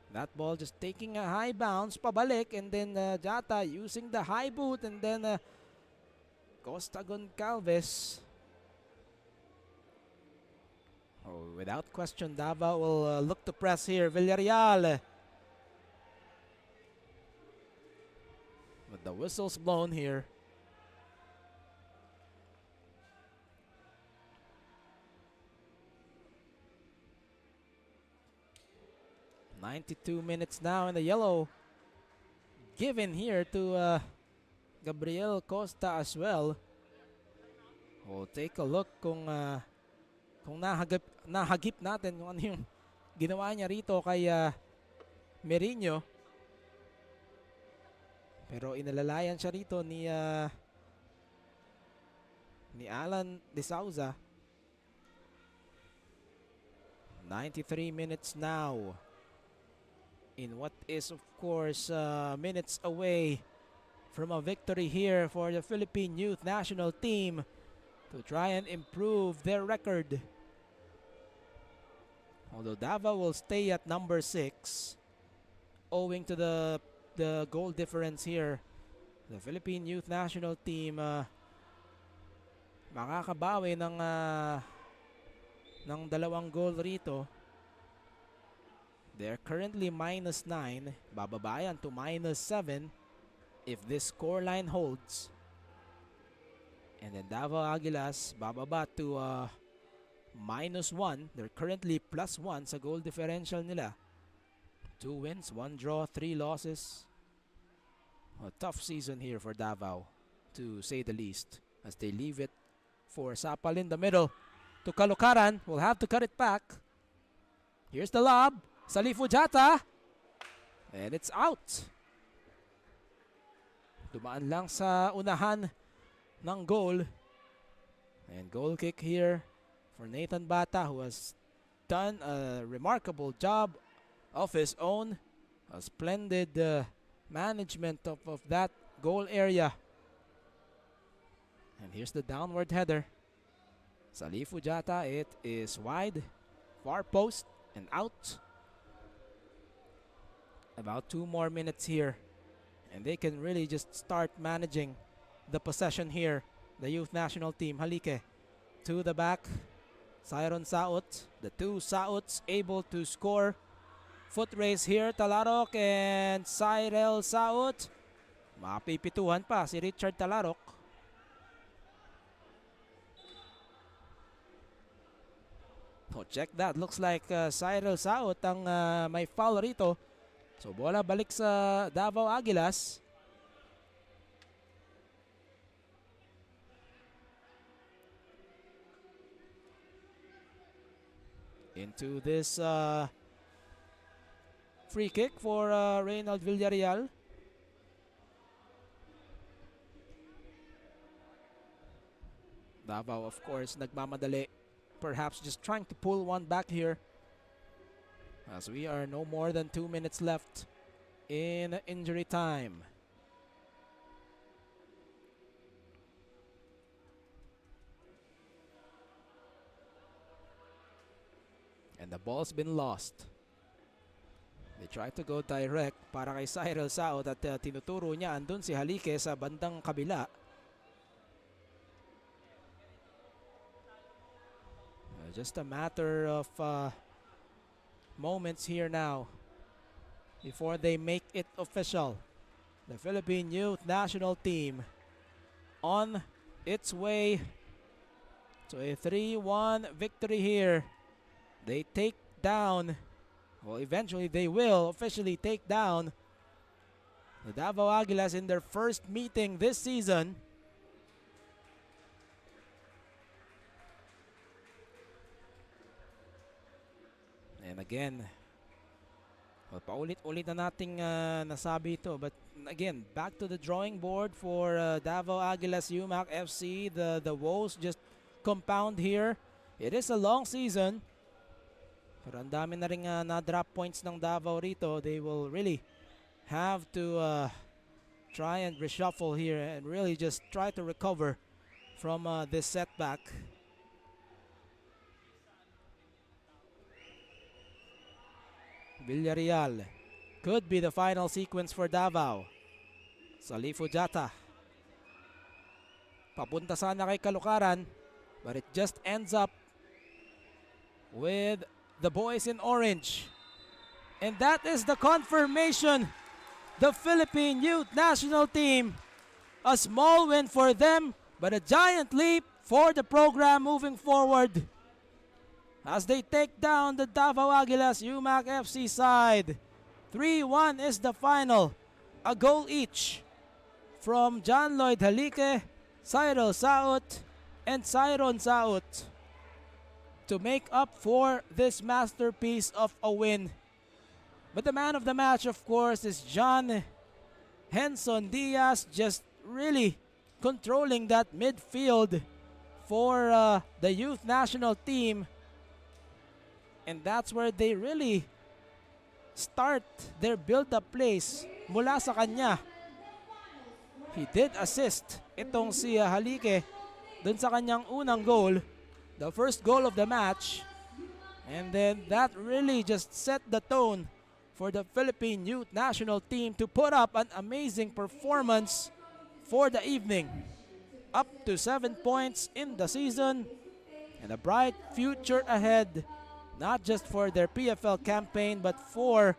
[SPEAKER 1] That ball just taking a high bounce pabalik, and then Jata using the high boot, and then Costa Goncalves. Oh, without question, Davao will look to press here. Villarreal. But the whistle's blown here. "92 minutes now in the yellow. Given here to Gabriel Costa as well. We'll take a look kung nahagip natin kung ano yung ginawa niya rito kay Merino. Pero inalalayan siya rito ni Alan De Souza. 93 minutes now. In what is of course minutes away from a victory here for the Philippine Youth National Team to try and improve their record. Although Davao will stay at number 6 owing to the goal difference here. The Philippine Youth National Team makakabawi ng 2 goal rito. They're currently -9, bababayan to -7 if this scoreline holds. And then Davao Aguilas bababa to -1. They're currently +1 sa goal differential nila. 2 wins, 1 draw, 3 losses. A tough season here for Davao, to say the least, as they leave it for Sapal in the middle to Kalukaran. Will have to cut it back. Here's the lob. Salifo Jata. And it's out. Dumaan lang sa unahan ng goal. And goal kick here for Nathan Bata, who has done a remarkable job of his own. A splendid management of that goal area. And here's the downward header. Salifo Jata, it is wide, far post, and out. About 2 more minutes here, and they can really just start managing the possession here. The youth national team. Halike to the back. Siron Saut. The 2 Sauts able to score. Foot race here. Talarok and Cyril Saut. Mapipituhan pa si Richard Talarok. Oh, check that. Looks like Cyril Saut ang may foul rito. So bola balik sa Davao Aguilas. Into this free kick for Reynald Villarreal. Davao, of course, nagmamadali. Perhaps just trying to pull one back here, as we are no more than 2 minutes left in injury time. And the ball's been lost. They try to go direct para kay Cyril Saut, at tinuturo niya andun si Halike sa bandang kabila. Just a matter of moments here now before they make it official. The Philippine Youth National Team on its way to a 3-1 victory here. They take down, well, eventually they will officially take down the Davao Aguilas in their first meeting this season. And again, well, paulit-ulit na nating nasabi ito. But again, back to the drawing board for Davao Aguilas UMak FC. The woes just compound here. It is a long season. Pero ang dami na rin na-drop points ng Davao rito. They will really have to try and reshuffle here and really just try to recover from this setback. Villarreal could be the final sequence for Davao. Salifu Jata. Papunta sana kay Kalukaran, but it just ends up with the boys in orange. And that is the confirmation. The Philippine Youth National Team. A small win for them, but a giant leap for the program moving forward, as they take down the Davao Aguilas UMak FC side. 3-1 is the final. A goal each from John Lloyd Halique, Cyril Saut, and Cyron Saut to make up for this masterpiece of a win. But the man of the match, of course, is John Henson Diaz, just really controlling that midfield for the youth national team. And that's where they really start their build-up plays mula sa kanya. He did assist itong si Halique dun sa kanyang unang goal, the first goal of the match. And then that really just set the tone for the Philippine Youth National Team to put up an amazing performance for the evening. Up to 7 points in the season and a bright future ahead, not just for their PFL campaign, but for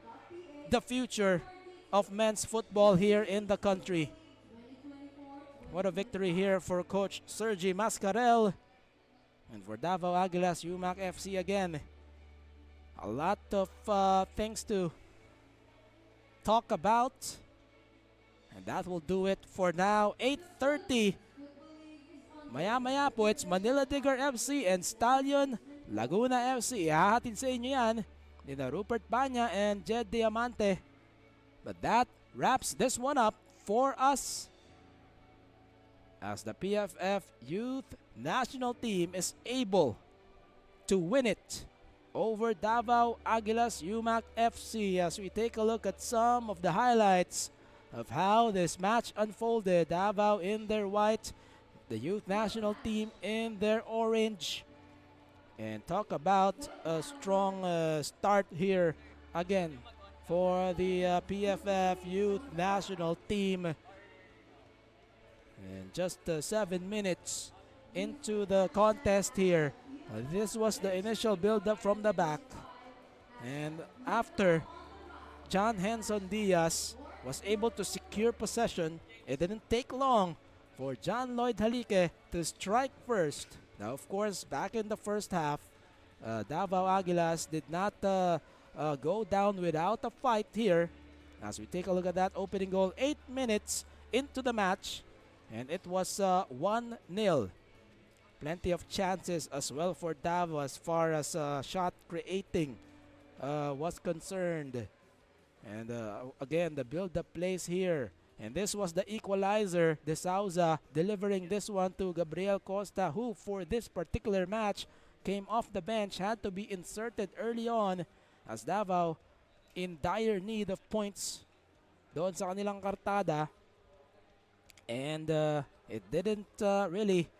[SPEAKER 1] the future of men's football here in the country. What a victory here for Coach Sergi Mascarel and for Davao Aguilas UMak FC again. A lot of things to talk about, and that will do it for now. 8:30. Maya-maya po, it's Manila Digger FC and Stallion Laguna FC. Ihahatid sa inyo yan ni Rupert Banya and Jed Diamante. But that wraps this one up for us, as the PFF Youth National Team is able to win it over Davao Aguilas UMak FC. As we take a look at some of the highlights of how this match unfolded. Davao in their white, the Youth National Team in their orange. And talk about a strong start here again for the PFF Youth National Team. And just 7 minutes into the contest here, this was the initial build-up from the back. And after John Henson Diaz was able to secure possession, it didn't take long for John Lloyd Halique to strike first. Now, of course, back in the first half, Davao Aguilas did not go down without a fight here. As we take a look at that opening goal, 8 minutes into the match, and it was 1-0. Plenty of chances as well for Davao as far as shot creating was concerned. And again, the build-up plays here. And this was the equalizer, De Souza delivering this one to Gabriel Costa, who for this particular match came off the bench, had to be inserted early on, as Davao in dire need of points doon sa kanilang kartada. And it didn't really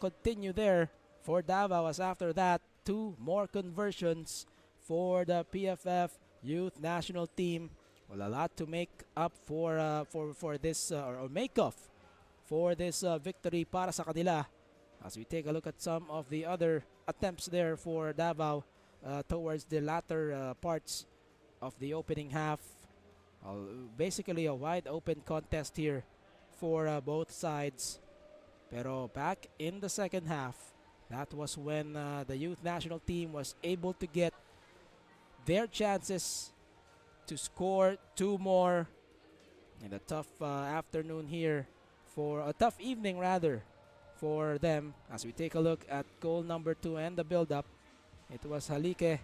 [SPEAKER 1] continue there for Davao, as after that, 2 more conversions for the PFF Youth National Team. Well, a lot to make up for this or make off for this victory para sa kanila, As we take a look at some of the other attempts there for Davao towards the latter parts of the opening half. Basically a wide open contest here for both sides. Pero back in the second half, that was when the youth national team was able to get their chances to score two more in a tough afternoon here, for a tough evening rather, for them. As we take a look at goal number 2 and the build-up, it was Halike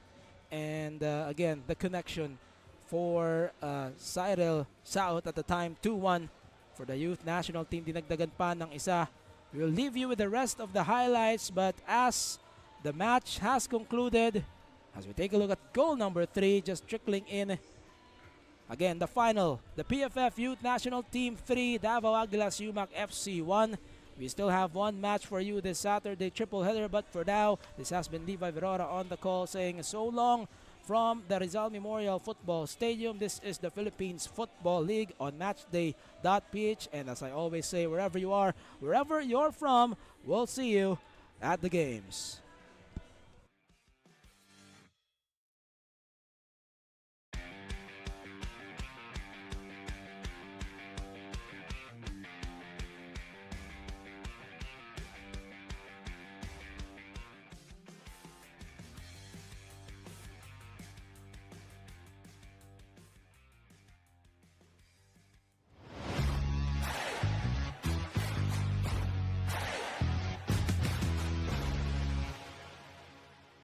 [SPEAKER 1] and again the connection for Cyril Saot at the time, 2-1 for the youth national team. Dinagdagan pa ng isa. We'll leave you with the rest of the highlights, but as the match has concluded, as we take a look at goal number 3, just trickling in. Again, the final, the PFF Youth National Team 3, Davao Aguilas UMak FC 1. We still have one match for you this Saturday, triple header, but for now, this has been Levi Verora on the call saying so long from the Rizal Memorial Football Stadium. This is the Philippines Football League on matchday.ph, and as I always say, wherever you are, wherever you're from, we'll see you at the games.